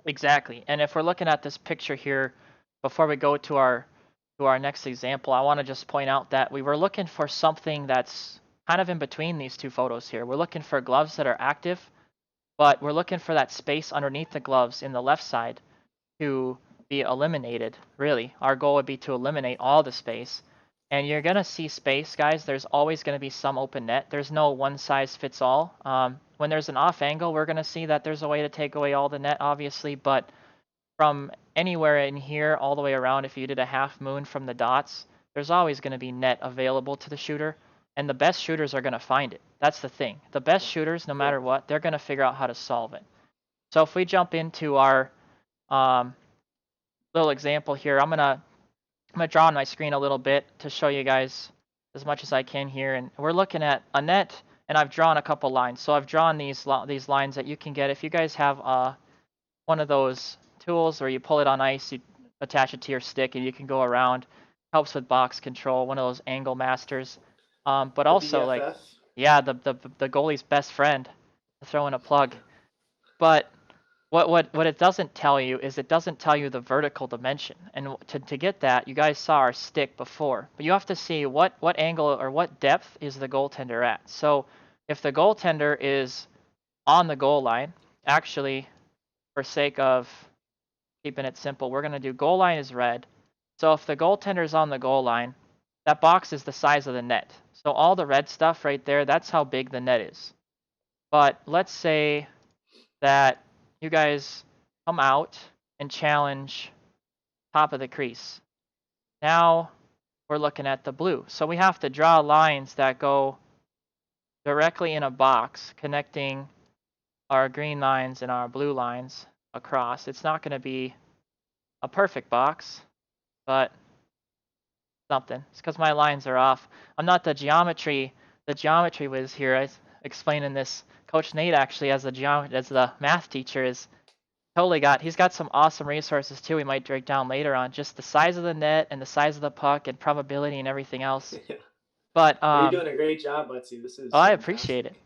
exactly. And if we're looking at this picture here, before we go to our next example, I want to just point out that we were looking for something that's kind of in between these two photos here. We're looking for gloves that are active, but we're looking for that space underneath the gloves in the left side to be eliminated. Really, our goal would be to eliminate all the space. And you're going to see space, guys. There's always going to be some open net. There's no one size fits all. When there's an off angle, we're going to see that there's a way to take away all the net, obviously. But from anywhere in here all the way around, if you did a half moon from the dots, there's always going to be net available to the shooter. And the best shooters are going to find it. That's the thing. The best shooters, no Yeah. matter what, they're going to figure out how to solve it. So if we jump into our um, little example here, I'm gonna draw on my screen a little bit to show you guys as much as I can here. And we're looking at a net, and I've drawn a couple lines. So I've drawn these lines that you can get if you guys have one of those tools where you pull it on ice, you attach it to your stick, and you can go around. Helps with box control. One of those angle masters. But The also, like, BFF. yeah, the goalie's best friend. Throw in a plug. But what it doesn't tell you is it doesn't tell you the vertical dimension. And to get that, you guys saw our stick before. But you have to see what angle or what depth is the goaltender at. So if the goaltender is on the goal line, actually, for sake of keeping it simple, we're going to do goal line is red. So if the goaltender is on the goal line, that box is the size of the net. So all the red stuff right there, that's how big the net is. But let's say that you guys come out and challenge top of the crease. Now we're looking at the blue. So we have to draw lines that go directly in a box connecting our green lines and our blue lines across. It's not going to be a perfect box, but something. It's because my lines are off. I'm not the geometry whiz here. I was explaining this. Coach Nate actually, as the math teacher, is he's got some awesome resources too we might break down later on just the size of the net and the size of the puck and probability and everything else. Yeah. But You're doing a great job, Butsy. This oh, is I appreciate it. fantastic.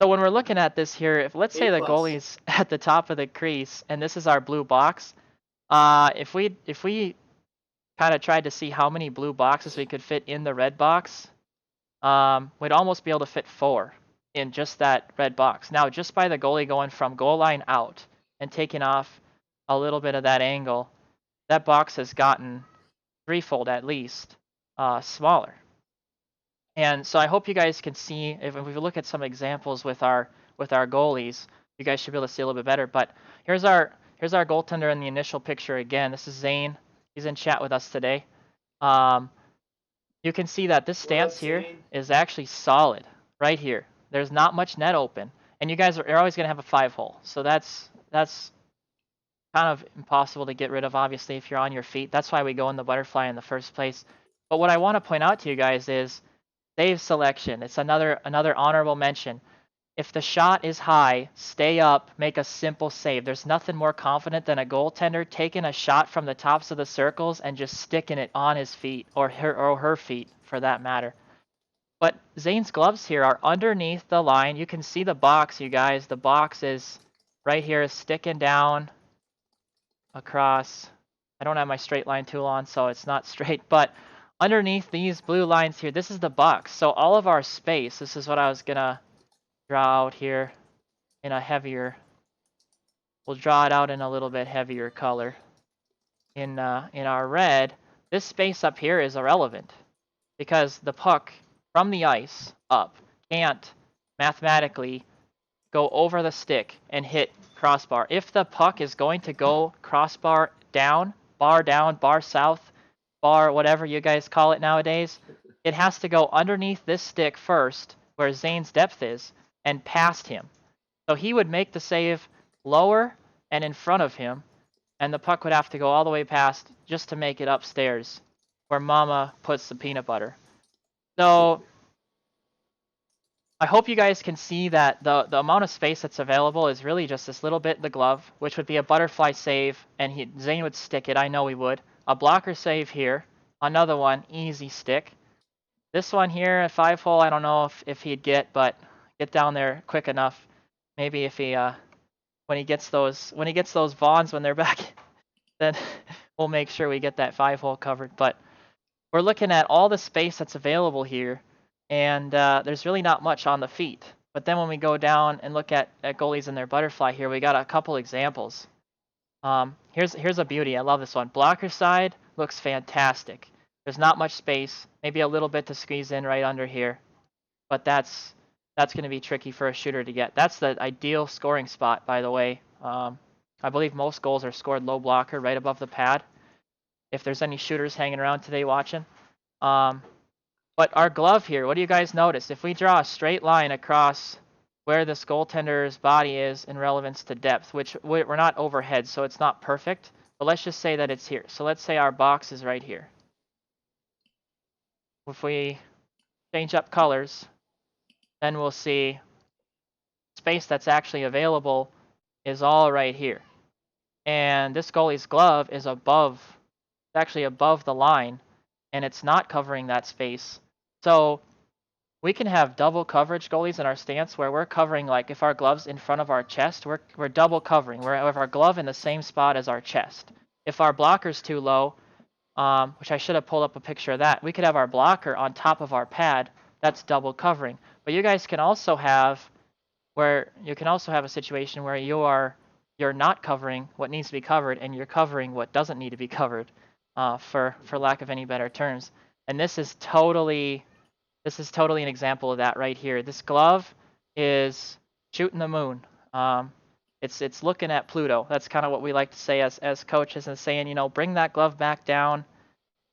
So when we're looking at this here, if let's say A the plus. goalie's at the top of the crease and this is our blue box, if we kind of tried to see how many blue boxes we could fit in the red box, we'd almost be able to fit 4 in just that red box. Now, just by the goalie going from goal line out and taking off a little bit of that angle, that box has gotten threefold at least smaller. And so I hope you guys can see, if we look at some examples with our goalies, you guys should be able to see a little bit better. But here's our here's our goaltender in the initial picture again. This is Zane. He's in chat with us today. You can see that this What up, stance here Zane? is actually solid right here. There's not much net open, and you guys are always going to have a 5-hole. So that's kind of impossible to get rid of, obviously, if you're on your feet. That's why we go in the butterfly in the first place. But what I want to point out to you guys is save selection. It's another honorable mention. If the shot is high, stay up, make a simple save. There's nothing more confident than a goaltender taking a shot from the tops of the circles and just sticking it on his feet, or her feet for that matter. But Zane's gloves here are underneath the line. You can see the box, you guys. The box is right here, sticking down across. I don't have my straight line tool on, so it's not straight, but underneath these blue lines here, this is the box. So all of our space, this is what I was gonna draw out here in a heavier, we'll draw it out in a little bit heavier color. In our red, this space up here is irrelevant because the puck from the ice up can't mathematically go over the stick and hit crossbar. If the puck is going to go crossbar down, bar south, bar whatever you guys call it nowadays, it has to go underneath this stick first, where Zane's depth is, and past him. So he would make the save lower and in front of him, and the puck would have to go all the way past just to make it upstairs, where Mama puts the peanut butter. So I hope you guys can see that the amount of space that's available is really just this little bit in the glove, which would be a butterfly save, and Zane would stick it. I know he would. A blocker save here. Another one, easy stick. This one here, a 5-hole, I don't know if he'd get, but get down there quick enough. Maybe if he when he gets those Vaughns when they're back, then we'll make sure we get that 5-hole covered. But we're looking at all the space that's available here, and there's really not much on the feet. But then when we go down and look at goalies in their butterfly here, we got a couple examples. Here's a beauty. I love this one. Blocker side looks fantastic. There's not much space, maybe a little bit to squeeze in right under here, but that's going to be tricky for a shooter to get. That's the ideal scoring spot, by the way. I believe most goals are scored low blocker, right above the pad. If there's any shooters hanging around today watching. But our glove here, what do you guys notice? If we draw a straight line across where this goaltender's body is in relevance to depth, which we're not overhead, so it's not perfect, but let's just say that it's here. So let's say our box is right here. If we change up colors, then we'll see space that's actually available is all right here. And this goalie's glove is actually above the line, and it's not covering that space. So we can have double coverage goalies in our stance where we're covering, like if our glove's in front of our chest, we're double covering. We're have our glove in the same spot as our chest. If our blocker's too low, which I should have pulled up a picture of that, we could have our blocker on top of our pad. That's double covering. But you guys can also have a situation where you're not covering what needs to be covered and you're covering what doesn't need to be covered, for lack of any better terms. And this is totally an example of that right here. This glove is shooting the moon. It's looking at Pluto. That's kind of what we like to say as coaches, and saying, bring that glove back down,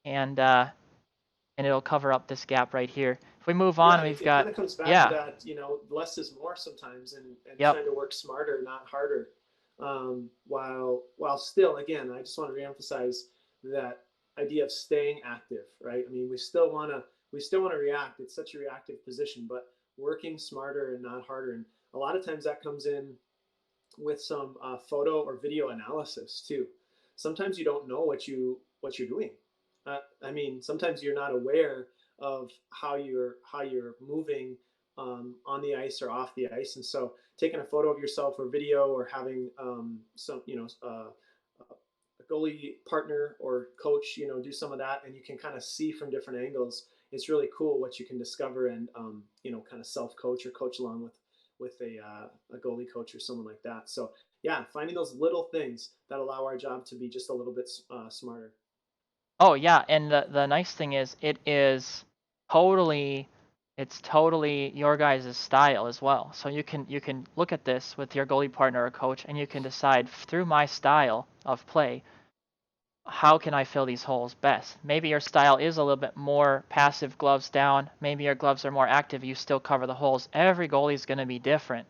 and it'll cover up this gap right here. If we move on, Yeah, we've it got, kind of comes back yeah, to that, less is more sometimes, and yep. trying to work smarter, not harder. While still, again, I just want to reemphasize that idea of staying active, right? I mean, we still want to react. It's such a reactive position, but working smarter and not harder. And a lot of times that comes in with some photo or video analysis too. Sometimes you don't know what you're doing. I mean, sometimes you're not aware of how you're moving on the ice or off the ice, and so taking a photo of yourself or video, or having some a goalie partner or coach do some of that, and you can kind of see from different angles. It's really cool what you can discover, and kind of self coach or coach along with a goalie coach or someone like that. So yeah, finding those little things that allow our job to be just a little bit smarter. Oh yeah, and the nice thing is, it is totally It's totally your guys' style as well. So you can look at this with your goalie partner or coach, and you can decide through my style of play, how can I fill these holes best? Maybe your style is a little bit more passive, gloves down. Maybe your gloves are more active, you still cover the holes. Every goalie is going to be different.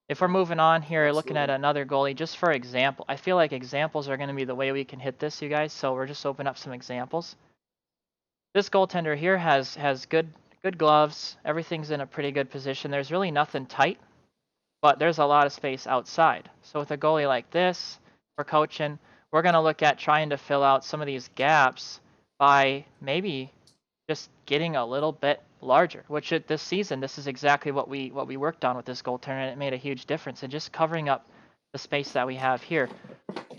If we're moving on here, looking at Absolutely. another goalie, just for example, I feel like examples are going to be the way we can hit this, you guys. So we're just open up some examples. This goaltender here has good gloves. Everything's in a pretty good position. There's really nothing tight, but there's a lot of space outside. So with a goalie like this, for coaching, we're going to look at trying to fill out some of these gaps by maybe just getting a little bit larger, which this season, this is exactly what we worked on with this goaltender, and it made a huge difference in just covering up the space that we have here.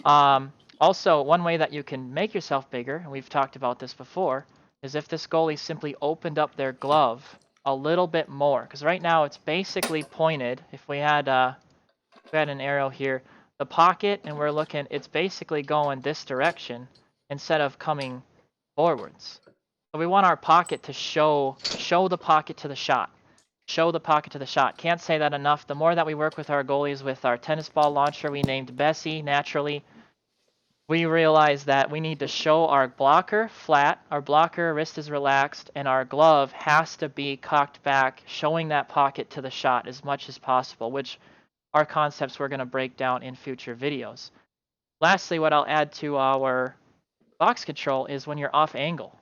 Also, one way that you can make yourself bigger, and we've talked about this before, is if this goalie simply opened up their glove a little bit more. Because right now it's basically pointed. If we had an arrow here, the pocket, and we're looking, it's basically going this direction instead of coming forwards. So we want our pocket to show the pocket to the shot. Show the pocket to the shot. Can't say that enough. The more that we work with our goalies with our tennis ball launcher, we named Bessie naturally. We realize that we need to show our blocker flat, our blocker wrist is relaxed, and our glove has to be cocked back, showing that pocket to the shot as much as possible, which are concepts we're going to break down in future videos. Lastly, what I'll add to our box control is when you're off angle.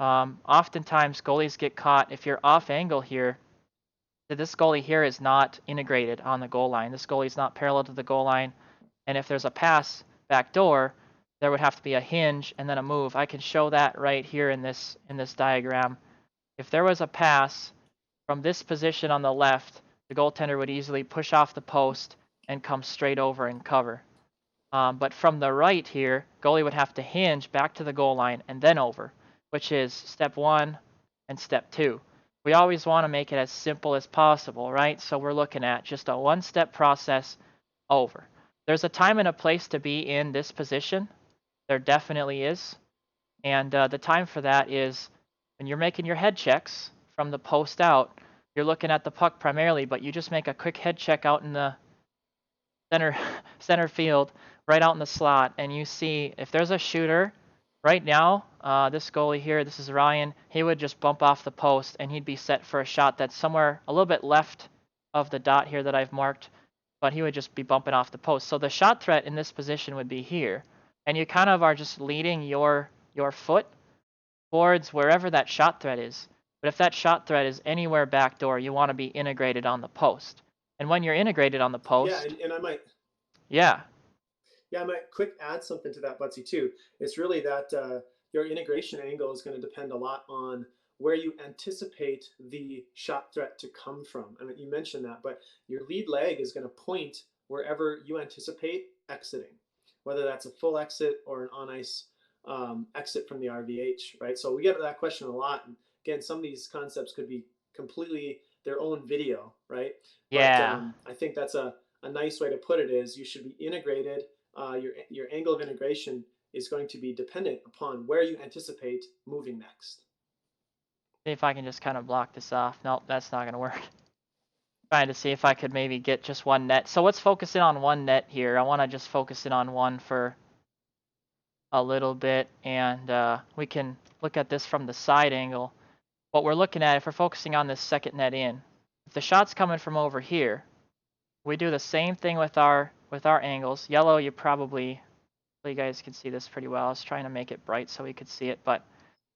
Oftentimes goalies get caught if you're off angle here. This goalie here is not integrated on the goal line. This goalie is not parallel to the goal line. And if there's a pass back door, there would have to be a hinge and then a move. I can show that right here in this diagram. If there was a pass from this position on the left, the goaltender would easily push off the post and come straight over and cover. But from the right here, goalie would have to hinge back to the goal line and then over, which is step 1 and step 2. We always want to make it as simple as possible, right? So we're looking at just a one-step process over. There's a time and a place to be in this position. There definitely is. And the time for that is when you're making your head checks from the post out. You're looking at the puck primarily, but you just make a quick head check out in the center field, right out in the slot, and you see if there's a shooter right now, this goalie here, this is Ryan, he would just bump off the post and he'd be set for a shot that's somewhere a little bit left of the dot here that I've marked, but he would just be bumping off the post. So the shot threat in this position would be here, and you kind of are just leading your foot towards wherever that shot threat is. But if that shot threat is anywhere backdoor, you want to be integrated on the post. And when you're integrated on the Yeah, post, and I might yeah, quick add something to that, Butsy, too. It's really that your integration angle is going to depend a lot on where you anticipate the shot threat to come from. I mean, you mentioned that, but your lead leg is going to point wherever you anticipate exiting, whether that's a full exit or an on ice exit from the RVH, right? So we get that question a lot. And again, some of these concepts could be completely their own video, right? But yeah. I think that's a nice way to put it is you should be integrated. Your angle of integration is going to be dependent upon where you anticipate moving next. See if I can just kind of block this off. Nope, that's not going to work. Trying to see if I could maybe get just one net. So let's focus in on one net here. I want to just focus in on one for a little bit, and we can look at this from the side angle. What we're looking at, if we're focusing on this second net in, if the shot's coming from over here, we do the same thing with our angles. Yellow, you guys can see this pretty well. I was trying to make it bright so we could see it, but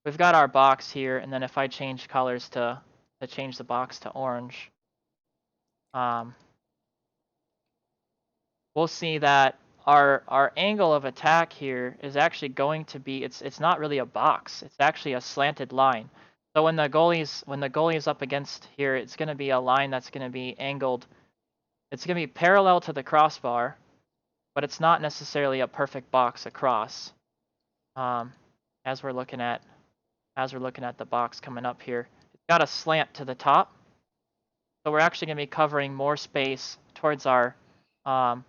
we've got our box here, and then if I change colors to change the box to orange, we'll see that our angle of attack here is actually going to be, it's not really a box. It's actually a slanted line. So when the goalie's up against here, it's going to be a line that's going to be angled. It's going to be parallel to the crossbar, but it's not necessarily a perfect box across. As we're looking at the box coming up here, it's got a slant to the top, so we're actually going to be covering more space towards our far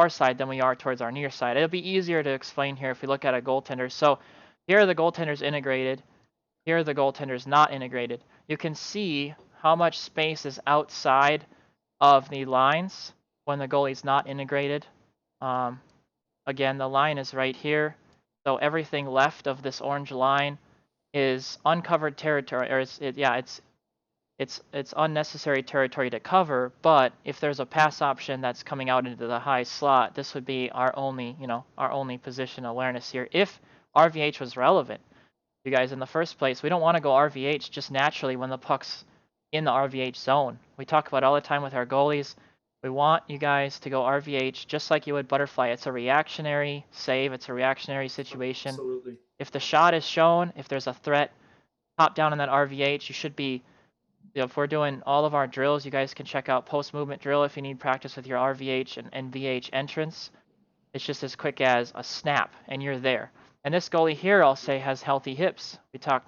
side than we are towards our near side. It'll be easier to explain here if we look at a goaltender. So here are the goaltenders integrated. Here the goaltender is not integrated. You can see how much space is outside of the lines when the goalie's not integrated. Again, the line is right here, so everything left of this orange line is uncovered territory, or it's unnecessary territory to cover. But if there's a pass option that's coming out into the high slot, this would be our only position awareness here. If RVH was relevant, you guys, in the first place, we don't want to go RVH just naturally when the puck's in the RVH zone. We talk about all the time with our goalies. We want you guys to go RVH just like you would butterfly. It's a reactionary save. It's a reactionary situation. Absolutely. If the shot is shown, if there's a threat, pop down in that RVH. You should be, if we're doing all of our drills, you guys can check out post-movement drill if you need practice with your RVH and VH entrance. It's just as quick as a snap, and you're there. And this goalie here, I'll say, has healthy hips.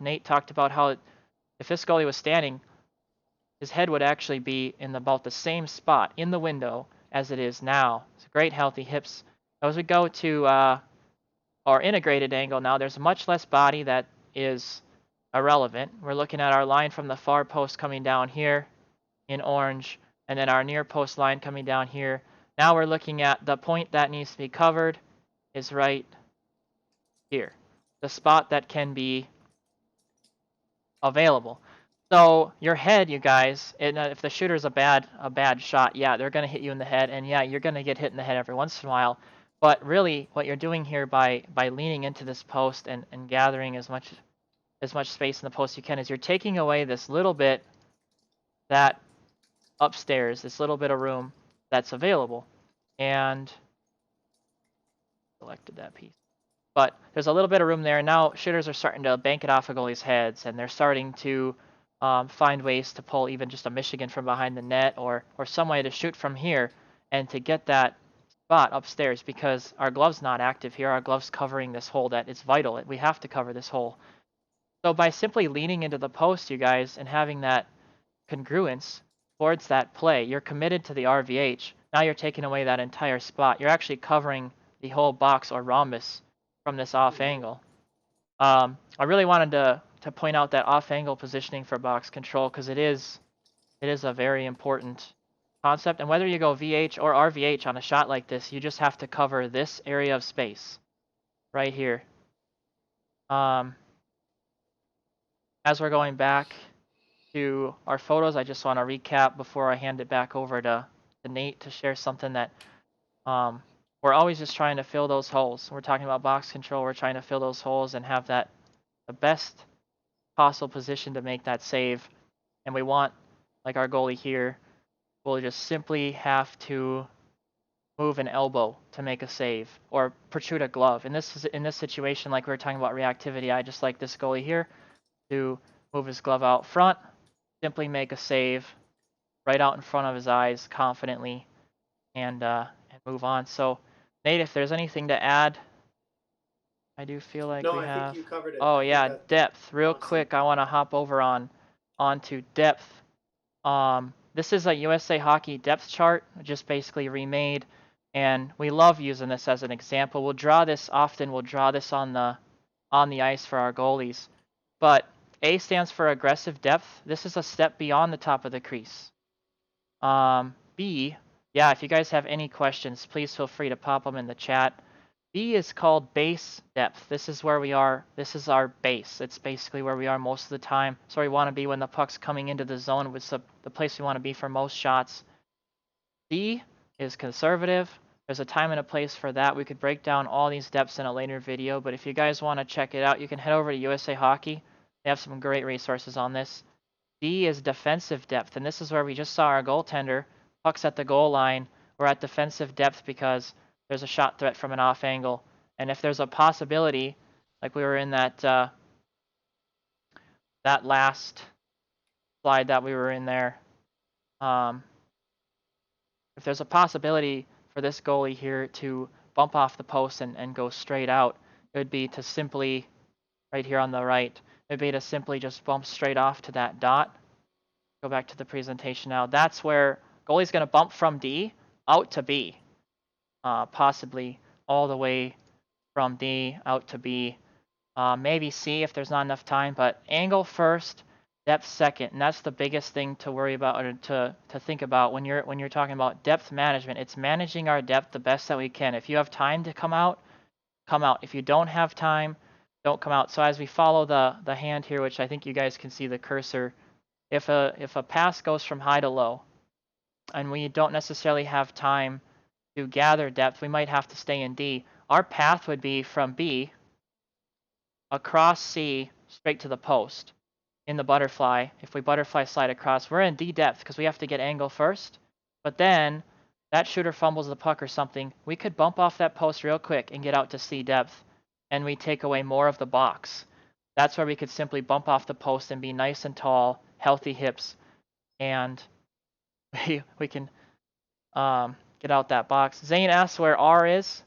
Nate talked about how if this goalie was standing, his head would actually be in about the same spot in the window as it is now. It's great healthy hips. As we go to our integrated angle now, there's much less body that is irrelevant. We're looking at our line from the far post coming down here in orange, and then our near post line coming down here. Now we're looking at the point that needs to be covered is right here, the spot that can be available. So your head, you guys, if the shooter's a bad shot, yeah, they're gonna hit you in the head, and yeah, you're gonna get hit in the head every once in a while. But really, what you're doing here by leaning into this post and gathering as much space in the post you can is you're taking away this little bit that upstairs, this little bit of room that's available, and selected that piece. But there's a little bit of room there. Now shooters are starting to bank it off of goalies' heads, and they're starting to find ways to pull even just a Michigan from behind the net or some way to shoot from here and to get that spot upstairs because our glove's not active here. Our glove's covering this hole that it's vital. We have to cover this hole. So by simply leaning into the post, you guys, and having that congruence towards that play, you're committed to the RVH. Now you're taking away that entire spot. You're actually covering the whole box or rhombus from this off angle. I really wanted to point out that off angle positioning for box control because it is a very important concept. And whether you go VH or RVH on a shot like this, you just have to cover this area of space right here. As we're going back to our photos, I just want to recap before I hand it back over to Nate to share something that we're always just trying to fill those holes. We're talking about box control. We're trying to fill those holes and have that the best possible position to make that save. And we want, like our goalie here, we'll just simply have to move an elbow to make a save or protrude a glove. In this situation, like we were talking about reactivity, I just like this goalie here to move his glove out front, simply make a save right out in front of his eyes confidently, and move on. So, Nate, if there's anything to add, I do feel like No, we I have. think you covered it. Oh yeah, depth. Real awesome. quick, I want to hop over onto depth. This is a USA Hockey depth chart, just basically remade, and we love using this as an example. We'll draw this often. We'll draw this on the ice for our goalies. But A stands for aggressive depth. This is a step beyond the top of the crease. B, yeah, if you guys have any questions, please feel free to pop them in the chat. B is called base depth. This is where we are. This is our base. It's basically where we are most of the time. So we want to be when the puck's coming into the zone. It's the place we want to be for most shots. C is conservative. There's a time and a place for that. We could break down all these depths in a later video, but if you guys want to check it out, you can head over to USA Hockey. They have some great resources on this. D is defensive depth, and this is where we just saw our goaltender. Puck's at the goal line. We're at defensive depth because there's a shot threat from an off angle. And if there's a possibility, like we were in that that last slide that we were in there, if there's a possibility for this goalie here to bump off the post and go straight out, it would be to simply, right here on the right, it would be to simply just bump straight off to that dot. Go back to the presentation now. That's where goalie's going to bump from D out to B, possibly all the way from D out to B. maybe C if there's not enough time, but angle first, depth second, and that's the biggest thing to worry about or to think about when you're talking about depth management. It's managing our depth the best that we can. If you have time to come out, come out. If you don't have time, don't come out. So as we follow the hand here, which I think you guys can see the cursor, if a pass goes from high to low, and we don't necessarily have time to gather depth, we might have to stay in D. Our path would be from B across C straight to the post in the butterfly. If we butterfly slide across, we're in D depth because we have to get angle first. But then that shooter fumbles the puck or something, we could bump off that post real quick and get out to C depth, and we take away more of the box. That's where we could simply bump off the post and be nice and tall, healthy hips, and we can get out that box. Zane asks where R is.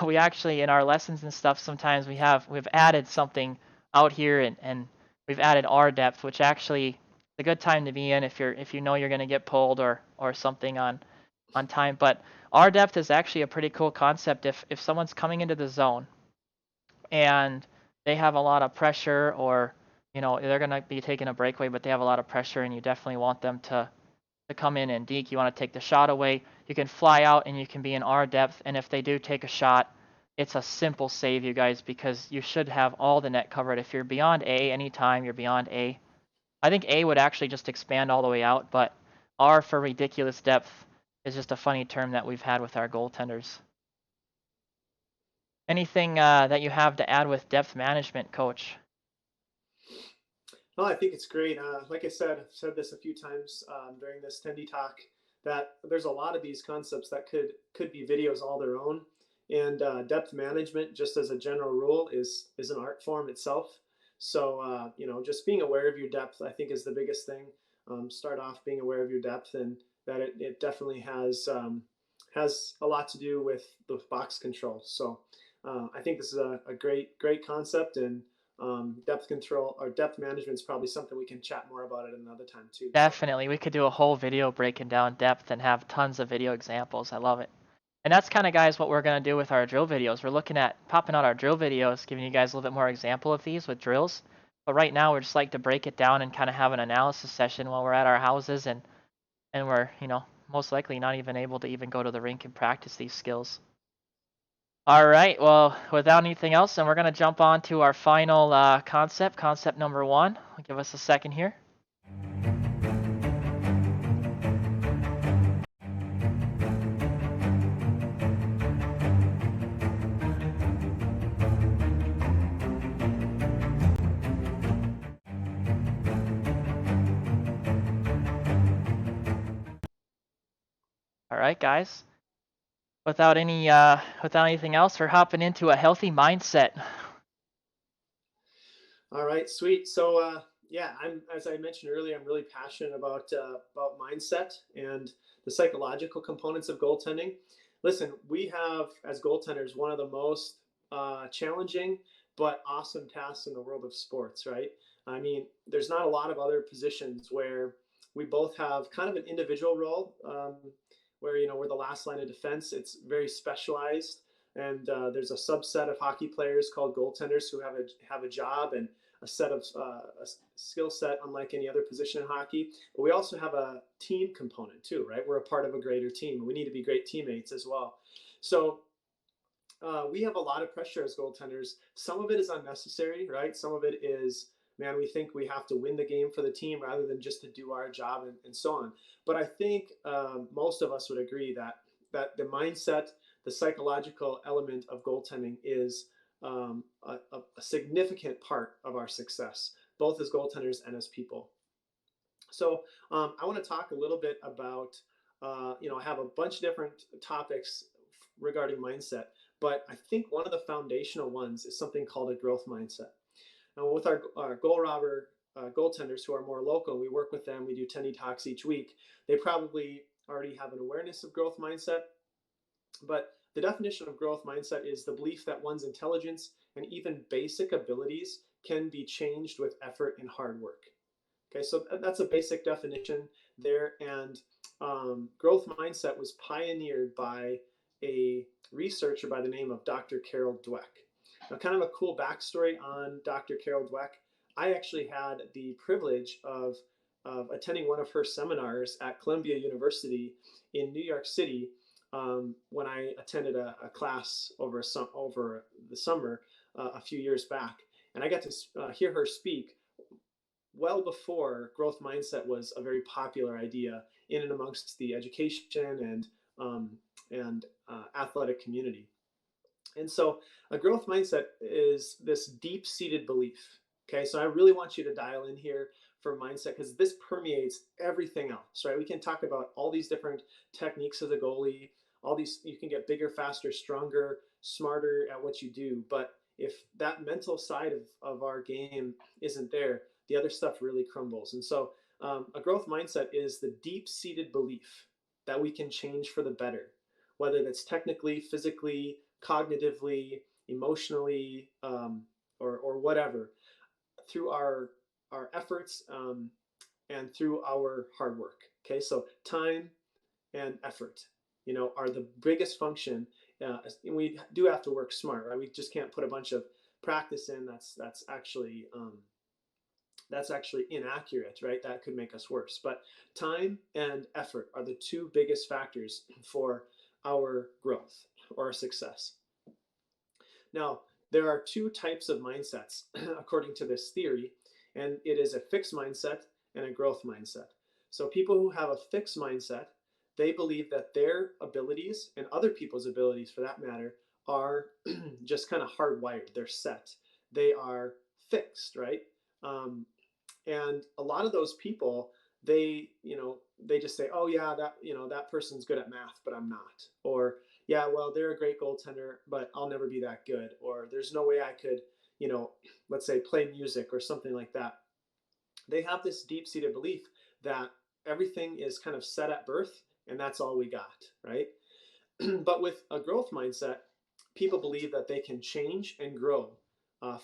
We actually, in our lessons and stuff, sometimes we've added something out here, and we've added R depth, which actually is a good time to be in if you know you're going to get pulled or something on time. But R depth is actually a pretty cool concept if someone's coming into the zone and they have a lot of pressure, or they're going to be taking a breakaway, but they have a lot of pressure, and you definitely want them to come in and deke. You want to take the shot away. You can fly out and you can be in R depth. And if they do take a shot, it's a simple save, you guys, because you should have all the net covered. If you're beyond A, anytime you're beyond A, I think A would actually just expand all the way out, but R for ridiculous depth is just a funny term that we've had with our goaltenders. Anything that you have to add with depth management, Coach? Well, I think it's great. Like I said, I've said this a few times during this Tendy Talk, that there's a lot of these concepts that could be videos all their own. And depth management, just as a general rule, is an art form itself. So just being aware of your depth, I think, is the biggest thing. Start off being aware of your depth, and that it definitely has a lot to do with the box control. So I think this is a great concept, and depth control or depth management is probably something we can chat more about at another time too. Definitely. We could do a whole video breaking down depth and have tons of video examples. I love it. And that's kind of, guys, what we're going to do with our drill videos. We're looking at popping out our drill videos, giving you guys a little bit more example of these with drills. But right now, we're just like to break it down and kind of have an analysis session while we're at our houses, and we're, most likely not even able to even go to the rink and practice these skills. All right, well, without anything else, then we're going to jump on to our final concept number 1. Give us a second here. All right, guys. Without anything else, we're hopping into a healthy mindset. All right, sweet. So yeah, as I mentioned earlier, I'm really passionate about mindset and the psychological components of goaltending. Listen, we have as goaltenders one of the most challenging but awesome tasks in the world of sports, right? I mean, there's not a lot of other positions where we both have kind of an individual role, where we're the last line of defense. It's very specialized, and there's a subset of hockey players called goaltenders who have a job and a set of a skill set unlike any other position in hockey. But we also have a team component too, right? We're a part of a greater team. We need to be great teammates as well. So we have a lot of pressure as goaltenders. Some of it is unnecessary, right? Some of it is, man, we think we have to win the game for the team rather than just to do our job, and so on. But I think most of us would agree that the mindset, the psychological element of goaltending is a significant part of our success, both as goaltenders and as people. So I want to talk a little bit about, I have a bunch of different topics regarding mindset, but I think one of the foundational ones is something called a growth mindset. Now, with our goal robber goaltenders who are more local, we work with them. We do Tendy Talks each week. They probably already have an awareness of growth mindset, but the definition of growth mindset is the belief that one's intelligence and even basic abilities can be changed with effort and hard work. Okay, so that's a basic definition there. And growth mindset was pioneered by a researcher by the name of Dr. Carol Dweck. Now, kind of a cool backstory on Dr. Carol Dweck. I actually had the privilege of attending one of her seminars at Columbia University in New York City when I attended a class over the summer a few years back. And I got to hear her speak well before growth mindset was a very popular idea in and amongst the education and athletic community. And so a growth mindset is this deep-seated belief. Okay, so I really want you to dial in here for mindset because this permeates everything else, right? We can talk about all these different techniques of the goalie, all these, you can get bigger, faster, stronger, smarter at what you do. But if that mental side of our game isn't there, the other stuff really crumbles. And so a growth mindset is the deep-seated belief that we can change for the better, whether that's technically, physically, cognitively, emotionally, or whatever, through our efforts and through our hard work. Okay, so time and effort, are the biggest function. And we do have to work smart, right? We just can't put a bunch of practice in. That's actually inaccurate, right? That could make us worse. But time and effort are the two biggest factors for our growth or our success. Now, there are two types of mindsets according to this theory, and it is a fixed mindset and a growth mindset. So people who have a fixed mindset, they believe that their abilities and other people's abilities for that matter are just kind of hardwired. They're set. They are fixed, right? And a lot of those people, they just say, oh yeah, that person's good at math, but I'm not. Or yeah, well, they're a great goaltender, but I'll never be that good. Or there's no way I could, let's say play music or something like that. They have this deep-seated belief that everything is kind of set at birth and that's all we got, right? But with a growth mindset, people believe that they can change and grow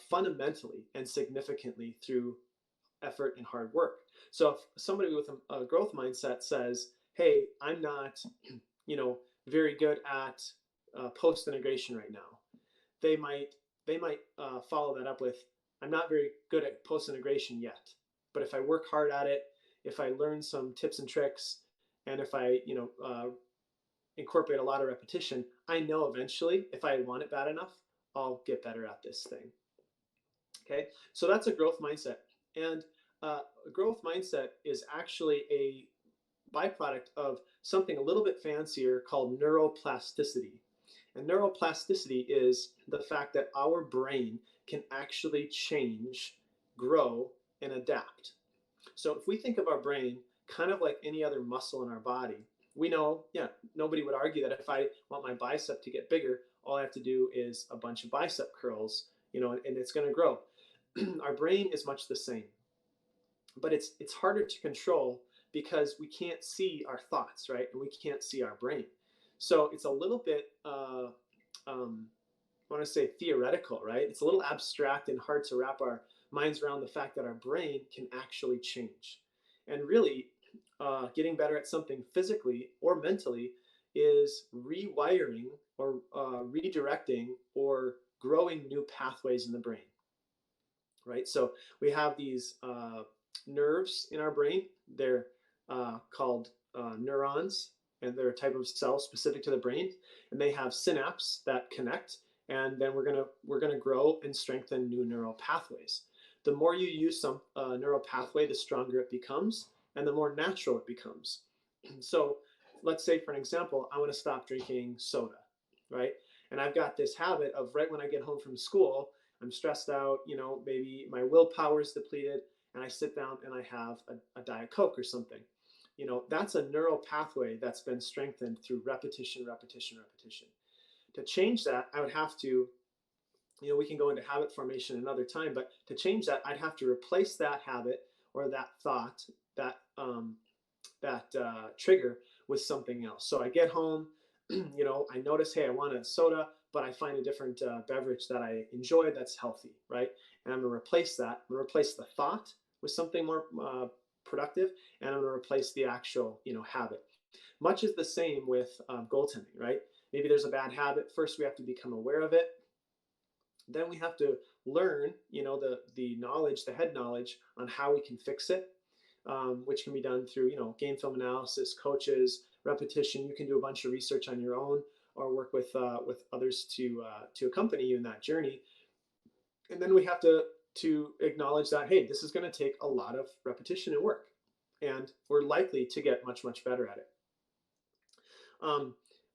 fundamentally and significantly through effort and hard work. So if somebody with a growth mindset says, hey, I'm not, very good at post integration right now, they might follow that up with, I'm not very good at post integration yet, but if I work hard at it, if I learn some tips and tricks, and if I incorporate a lot of repetition, I know eventually if I want it bad enough, I'll get better at this thing. Okay, so that's a growth mindset. And a growth mindset is actually a byproduct of something a little bit fancier called neuroplasticity. And neuroplasticity is the fact that our brain can actually change, grow, and adapt. So if we think of our brain kind of like any other muscle in our body, we know, yeah, nobody would argue that if I want my bicep to get bigger, all I have to do is a bunch of bicep curls, and it's going to grow. Our brain is much the same, but it's harder to control because we can't see our thoughts, right? And we can't see our brain. So it's a little bit, I want to say theoretical, right? It's a little abstract and hard to wrap our minds around the fact that our brain can actually change. And really, getting better at something physically or mentally is rewiring or redirecting or growing new pathways in the brain, right? So we have these nerves in our brain. They're called neurons, and they're a type of cell specific to the brain, and they have synapses that connect, and then we're gonna grow and strengthen new neural pathways. The more you use some neural pathway, the stronger it becomes, and the more natural it becomes. So let's say, for an example, I want to stop drinking soda, right? And I've got this habit of right when I get home from school, I'm stressed out, maybe my willpower is depleted, and I sit down and I have a Diet Coke or something. That's a neural pathway that's been strengthened through repetition, repetition, repetition. To change that, I would have to, we can go into habit formation another time, but to change that, I'd have to replace that habit or that thought, that trigger with something else. So I get home, I notice, hey, I want a soda, but I find a different beverage that I enjoy that's healthy, right? And I'm gonna replace that. I'm gonna replace the thought with something more productive, and I'm gonna replace the actual, habit. Much is the same with goaltending, right? Maybe there's a bad habit. First, we have to become aware of it. Then we have to learn, the knowledge, the head knowledge on how we can fix it, which can be done through, game film analysis, coaches, repetition. You can do a bunch of research on your own or work with others to accompany you in that journey. And then we have to acknowledge that, hey, this is going to take a lot of repetition and work, and we're likely to get much, much better at it.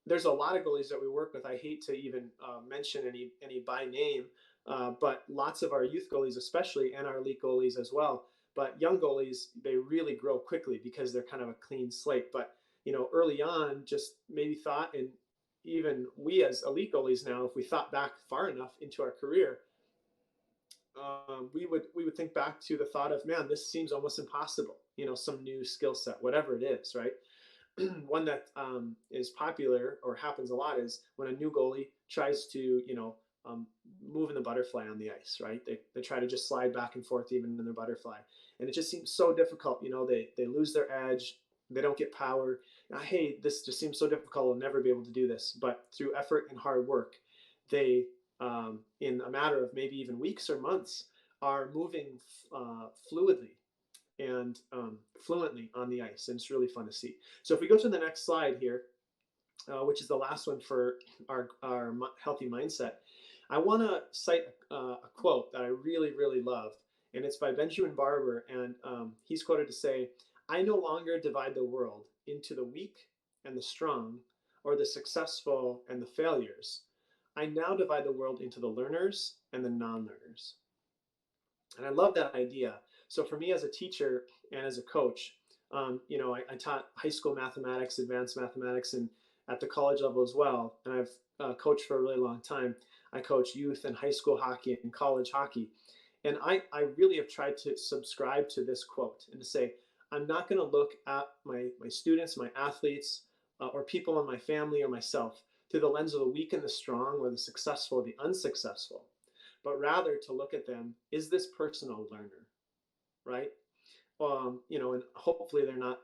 There's a lot of goalies that we work with. I hate to even mention any by name, but lots of our youth goalies, especially, and our elite goalies as well. But young goalies, they really grow quickly because they're kind of a clean slate. But early on, just maybe thought, and even we as elite goalies now, if we thought back far enough into our career, we would think back to the thought of, man, this seems almost impossible. Some new skill set, whatever it is, right? One that is popular or happens a lot is when a new goalie tries to, move in the butterfly on the ice, right? They try to just slide back and forth even in their butterfly. And it just seems so difficult. They lose their edge. They don't get power. Hey, this just seems so difficult. I'll never be able to do this. But through effort and hard work, they, in a matter of maybe even weeks or months, are moving fluidly and fluently on the ice, and it's really fun to see. So if we go to the next slide here, which is the last one for our healthy mindset, I want to cite a quote that I really, really love, and it's by Benjamin Barber, and he's quoted to say, "I no longer divide the world into the weak and the strong, or the successful and the failures. I now divide the world into the learners and the non-learners." And I love that idea. So for me as a teacher and as a coach, I taught high school mathematics, advanced mathematics, and at the college level as well. And I've coached for a really long time. I coach youth and high school hockey and college hockey. And I really have tried to subscribe to this quote and to say, I'm not going to look at my students, my athletes, or people in my family or myself through the lens of the weak and the strong, or the successful or the unsuccessful, but rather to look at them, is this person a learner, right? And hopefully they're not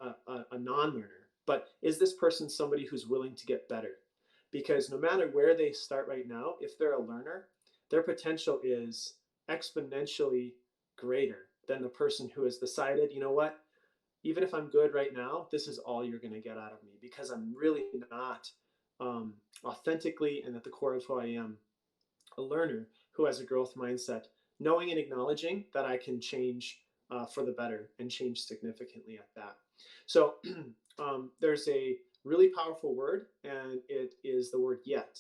a non-learner, but is this person somebody who's willing to get better? Because no matter where they start right now, if they're a learner, their potential is exponentially greater than the person who has decided, you know what, even if I'm good right now, this is all you're going to get out of me, because I'm really not authentically and at the core of who I am a learner who has a growth mindset, knowing and acknowledging that I can change for the better and change significantly at that. So there's a really powerful word, and it is the word yet.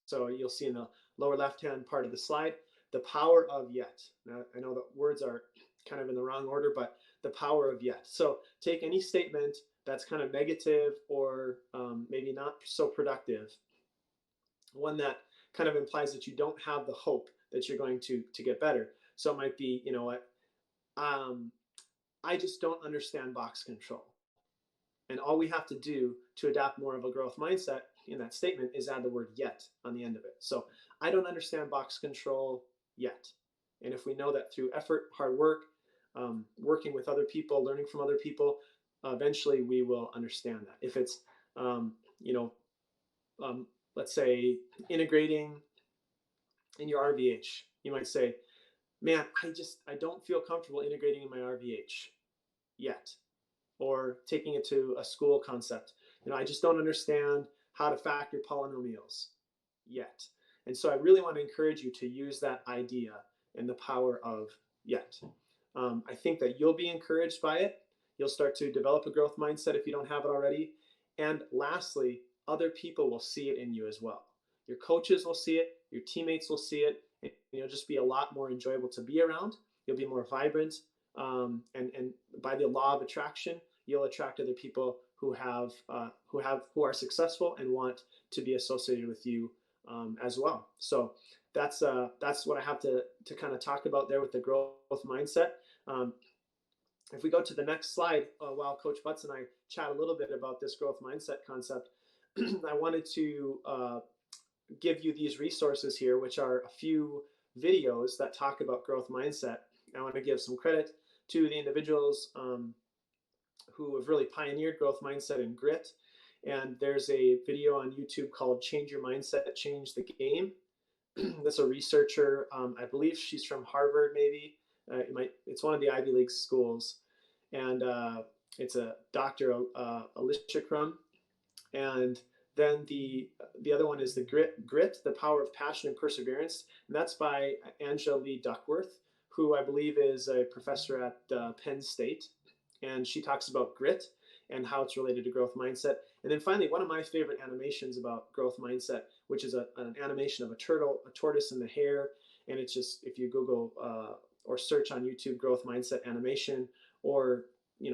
So you'll see in the lower left-hand part of the slide, the power of yet. Now, I know that words are kind of in the wrong order, but the power of yet. So take any statement that's kind of negative or maybe not so productive, one that kind of implies that you don't have the hope that you're going to get better. So it might be, I just don't understand box control. And all we have to do to adopt more of a growth mindset in that statement is add the word yet on the end of it. So I don't understand box control yet. And if we know that through effort, hard work, working with other people, learning from other people, eventually we will understand that. If it's, let's say integrating in your RVH, you might say, man, I don't feel comfortable integrating in my RVH yet. Or taking it to a school concept. I just don't understand how to factor polynomials yet. And so I really want to encourage you to use that idea and the power of yet. I think that you'll be encouraged by it. You'll start to develop a growth mindset if you don't have it already. And lastly, other people will see it in you as well. Your coaches will see it, your teammates will see it, and you'll just be a lot more enjoyable to be around. You'll be more vibrant, and by the law of attraction, you'll attract other people who are successful and want to be associated with you as well. So that's what I have to kind of talk about there with the growth mindset. If we go to the next slide, while Coach Butts and I chat a little bit about this growth mindset concept, I wanted to give you these resources here, which are a few videos that talk about growth mindset. I want to give some credit to the individuals who have really pioneered growth mindset and grit. And there's a video on YouTube called Change Your Mindset, Change the Game. that's a researcher. I believe she's from Harvard, maybe. It's one of the Ivy League schools, and it's a Dr. Alicia Crum. And then the other one is the grit, the power of passion and perseverance, and that's by Angela Lee Duckworth, who I believe is a professor at Penn State, and she talks about grit and how it's related to growth mindset. And then finally, one of my favorite animations about growth mindset, which is an animation of a turtle, a tortoise, and the hare, and it's just, if you Google or search on YouTube growth mindset animation, or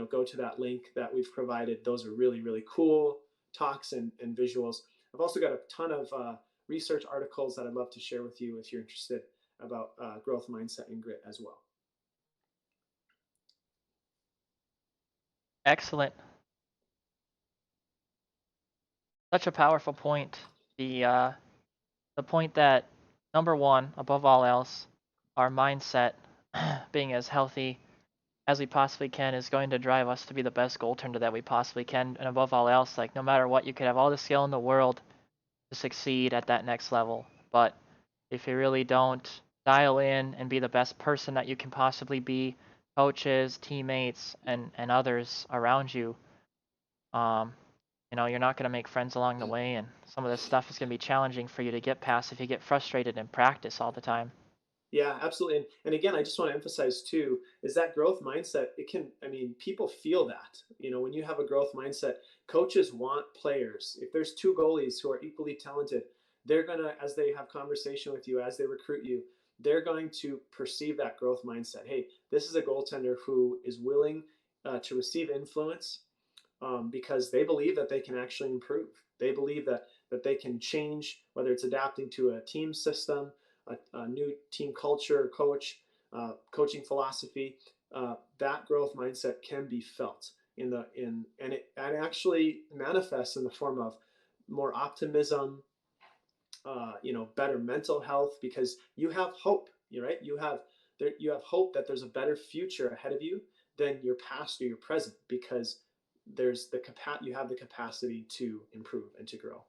go to that link that we've provided. Those are really, really cool talks and visuals. I've also got a ton of research articles that I'd love to share with you if you're interested about growth mindset and grit as well. Excellent. Such a powerful point. The point that, number one, above all else, our mindset being as healthy as we possibly can is going to drive us to be the best goaltender that we possibly can. And above all else, like, no matter what, you could have all the skill in the world to succeed at that next level. But if you really don't dial in and be the best person that you can possibly be, coaches, teammates, and others around you, you're not going to make friends along the way, and some of this stuff is going to be challenging for you to get past if you get frustrated in practice all the time. Yeah, absolutely. And again, I just want to emphasize too, is that growth mindset, people feel that. When you have a growth mindset, coaches want players. If there's two goalies who are equally talented, they're going to, as they have conversation with you, as they recruit you, they're going to perceive that growth mindset. Hey, this is a goaltender who is willing to receive influence, because they believe that they can actually improve. They believe that they can change, whether it's adapting to a team system, a new team culture, coaching philosophy. That growth mindset can be felt and it actually manifests in the form of more optimism, better mental health, because you have hope. You're right. You have hope that there's a better future ahead of you than your past or your present, because you have the capacity to improve and to grow.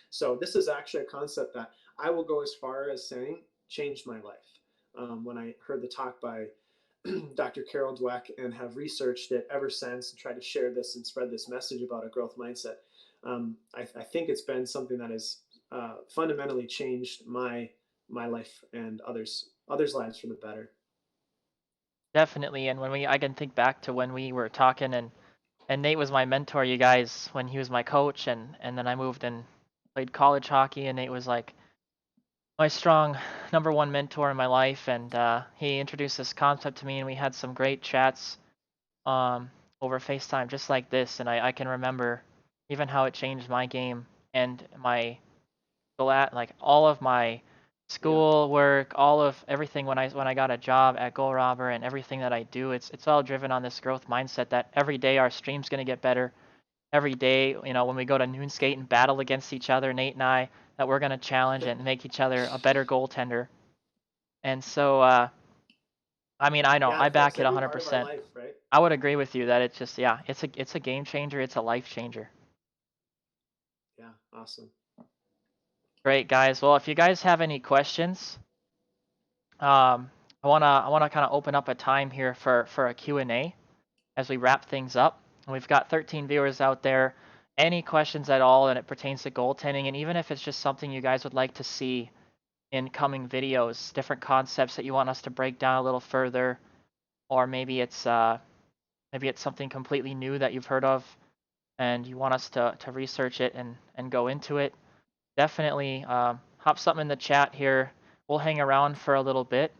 So this is actually a concept that I will go as far as saying changed my life. When I heard the talk by Dr. Carol Dweck and have researched it ever since and tried to share this and spread this message about a growth mindset, I think it's been something that has fundamentally changed my life and others' lives for the better. Definitely. And I can think back to when we were talking, and Nate was my mentor, you guys, when he was my coach, and then I moved and played college hockey, and Nate was like my strong number one mentor in my life, and he introduced this concept to me, and we had some great chats over FaceTime just like this, and I can remember even how it changed my game and my like all of my school work, all of everything when I got a job at Goalrobber, and everything that I do, it's all driven on this growth mindset that every day our stream's going to get better. Every day, when we go to noon skate and battle against each other, Nate and I, that we're going to challenge and make each other a better goaltender. And so, I know, Yeah, I it forms back it every part of our 100%. life, right? I would agree with you that it's just, yeah, it's a game changer, it's a life changer. Yeah, awesome. Great, guys. Well, if you guys have any questions, I wanna kind of open up a time here for a Q&A as we wrap things up. We've got 13 viewers out there. Any questions at all, and it pertains to goaltending, and even if it's just something you guys would like to see in coming videos, different concepts that you want us to break down a little further, or maybe it's something completely new that you've heard of and you want us to research it and go into it, definitely hop something in the chat here. We'll hang around for a little bit.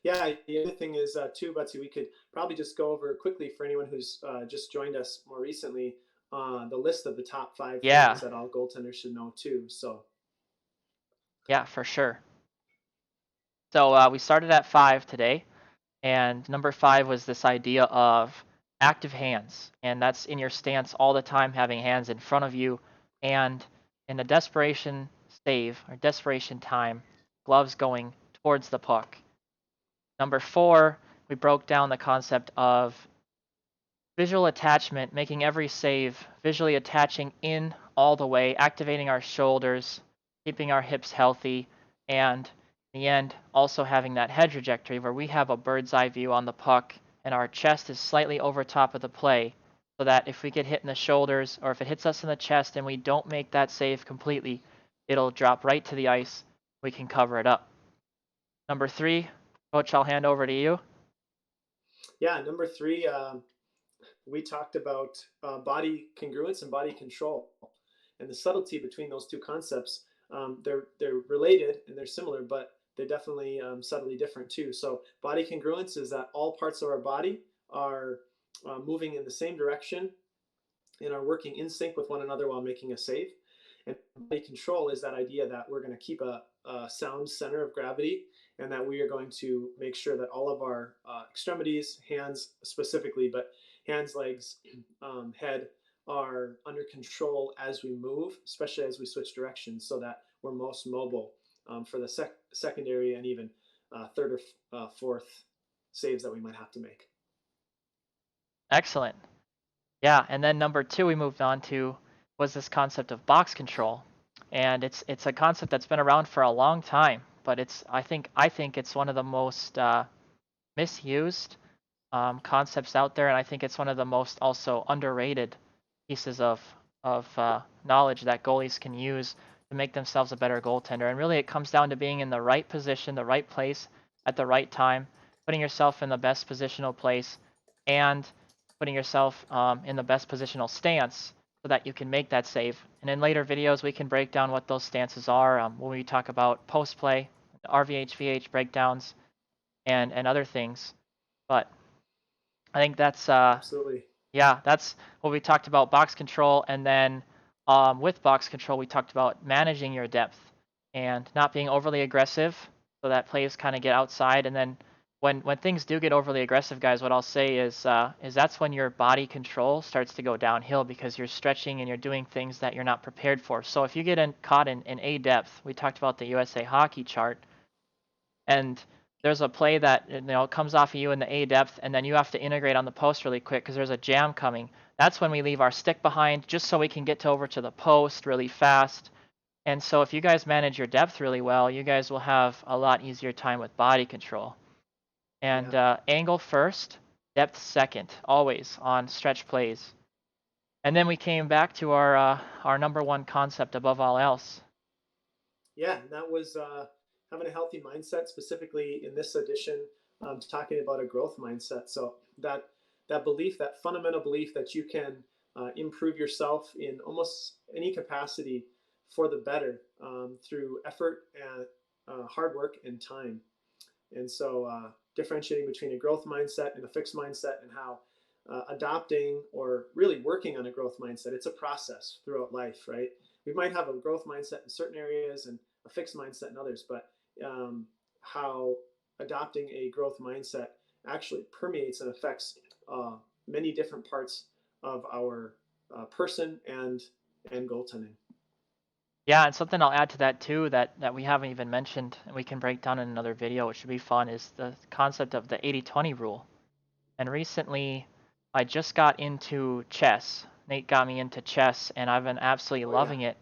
Yeah, the other thing is too, Betsy, we could probably just go over quickly for anyone who's just joined us more recently, the list of the top 5 Yeah, things that all goaltenders should know too. So yeah, for sure. So we started at 5 today, and number 5 was this idea of active hands, and that's in your stance all the time, having hands in front of you, and in a desperation save or desperation time, gloves going towards the puck. Number 4, we broke down the concept of visual attachment, making every save visually attaching in all the way, activating our shoulders, keeping our hips healthy, and in the end, also having that head trajectory where we have a bird's eye view on the puck and our chest is slightly over top of the play, so that if we get hit in the shoulders or if it hits us in the chest and we don't make that save completely, it'll drop right to the ice. We can cover it up. Number 3, Coach, I'll hand over to you. Yeah, number 3, we talked about body congruence and body control, and the subtlety between those two concepts. They're related and they're similar, but they're definitely subtly different too. So body congruence is that all parts of our body are moving in the same direction and are working in sync with one another while making a save. And body control is that idea that we're going to keep a sound center of gravity, and that we are going to make sure that all of our extremities, hands specifically, but hands, legs, head, are under control as we move, especially as we switch directions, so that we're most mobile for the secondary and even third or fourth saves that we might have to make. Excellent. Yeah, and then number 2 we moved on to was this concept of box control. And it's a concept that's been around for a long time, but I think it's one of the most misused concepts out there, and I think it's one of the most also underrated pieces of knowledge that goalies can use to make themselves a better goaltender. And really, it comes down to being in the right position, the right place at the right time, putting yourself in the best positional place, and putting yourself in the best positional stance so that you can make that save. And in later videos, we can break down what those stances are when we talk about post play, RVH, VH breakdowns, and other things. But I think that's Absolutely. yeah, that's what we talked about box control, and then with box control we talked about managing your depth and not being overly aggressive, so that plays kind of get outside. And then when things do get overly aggressive, guys, what I'll say is that's when your body control starts to go downhill because you're stretching and you're doing things that you're not prepared for. So if you get caught in A depth, we talked about the USA Hockey chart, and there's a play that comes off of you in the A depth, and then you have to integrate on the post really quick because there's a jam coming. That's when we leave our stick behind just so we can get over to the post really fast. And so if you guys manage your depth really well, you guys will have a lot easier time with body control. And Yeah. angle first, depth second, always on stretch plays. And then we came back to our number 1 concept above all else. Yeah, and that was having a healthy mindset, specifically in this edition, talking about a growth mindset. So that belief, that fundamental belief that you can improve yourself in almost any capacity for the better through effort and hard work and time. And so differentiating between a growth mindset and a fixed mindset, and how adopting or really working on a growth mindset, it's a process throughout life, right? We might have a growth mindset in certain areas and a fixed mindset in others, but how adopting a growth mindset actually permeates and affects many different parts of our person and goaltending. Yeah, and something I'll add to that too that we haven't even mentioned and we can break down in another video, which should be fun, is the concept of the 80-20 rule. And recently, I just got into chess. Nate got me into chess, and I've been absolutely Oh yeah. loving it.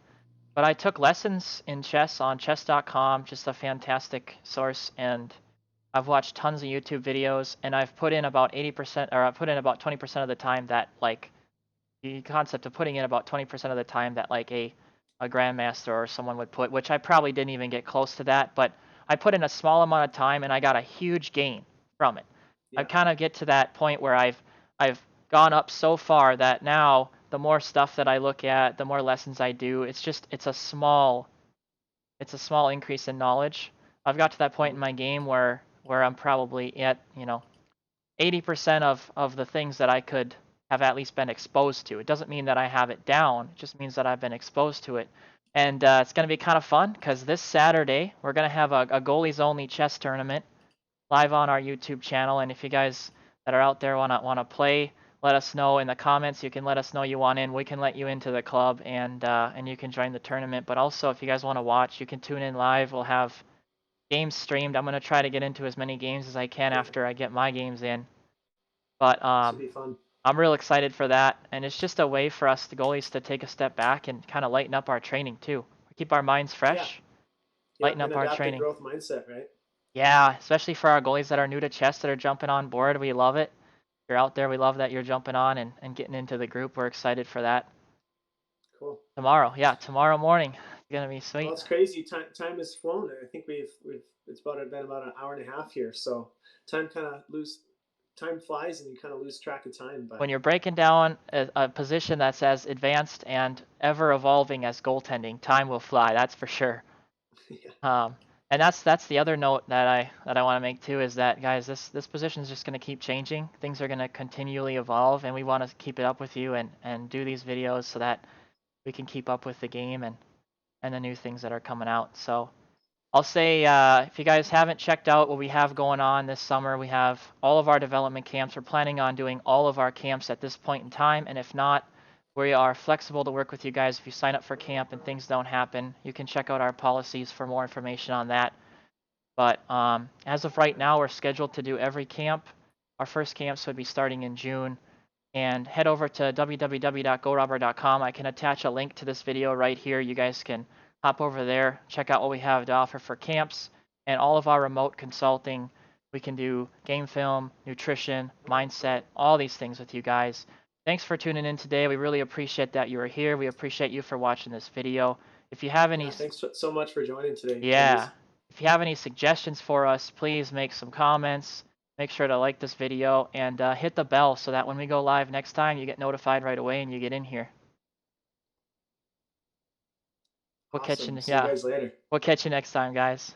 But I took lessons in chess on chess.com, just a fantastic source, and I've watched tons of YouTube videos, and I've put in about 80%, or I've put in about 20% of the time that, like, the concept of putting in about 20% of the time that like a grandmaster or someone would put, which I probably didn't even get close to that, but I put in a small amount of time and I got a huge gain from it. I Yeah. kind of get to that point where I've gone up so far that now the more stuff that I look at, the more lessons I do, it's a small increase in knowledge. I've got to that point in my game where I'm probably at 80% of the things that I could have at least been exposed to. It doesn't mean that I have it down. It just means that I've been exposed to it. And it's going to be kind of fun because this Saturday we're going to have a goalies only chess tournament live on our YouTube channel. And if you guys that are out there want to play, let us know in the comments. You can let us know you want in. We can let you into the club, and you can join the tournament. But also, if you guys want to watch, you can tune in live. We'll have games streamed. I'm going to try to get into as many games as I can after I get my games in. But Should be fun. I'm real excited for that, and it's just a way for us, the goalies, to take a step back and kind of lighten up our training too. Keep our minds Yeah. fresh, lighten Yep. And up our adapt the training. growth mindset, right? Yeah, especially for our goalies that are new to chess that are jumping on board. We love it. If you're out there, we love that you're jumping on and getting into the group. We're excited for that. Cool. Tomorrow, yeah, tomorrow morning. It's gonna be Well, sweet. it's crazy. Time has flown. I think we've it's been about an hour and a half here. So time flies and you kind of lose track of time. When But you're breaking down a position that's as advanced and ever evolving as goaltending, time will fly. That's for sure. yeah, Um, and that's the other note that I want to make too is that, guys, this position is just going to keep changing. Things are going to continually evolve, and we want to keep it up with you and do these videos so that we can keep up with the game and the new things that are coming out. So I'll say, if you guys haven't checked out what we have going on this summer, we have all of our development camps. We're planning on doing all of our camps at this point in time, and if not, we are flexible to work with you guys. If you sign up for camp and things don't happen, you can check out our policies for more information on that. But as of right now, we're scheduled to do every camp. Our first camps would be starting in June. And head over to www.goalrobber.com. I can attach a link to this video right here. You guys can hop over there, check out what we have to offer for camps and all of our remote consulting. We can do game film, nutrition, mindset, all these things with you guys. Thanks for tuning in today. We really appreciate that you are here. We appreciate you for watching this video. If you have any, yeah. Thanks so much for joining today, yeah, Tendies. if you have any suggestions for us, please make some comments. Make sure to like this video and hit the bell so that when we go live next time, you get notified right away and you get in here. We'll catch you, Awesome. See you yeah, guys later. we'll catch you next time, guys.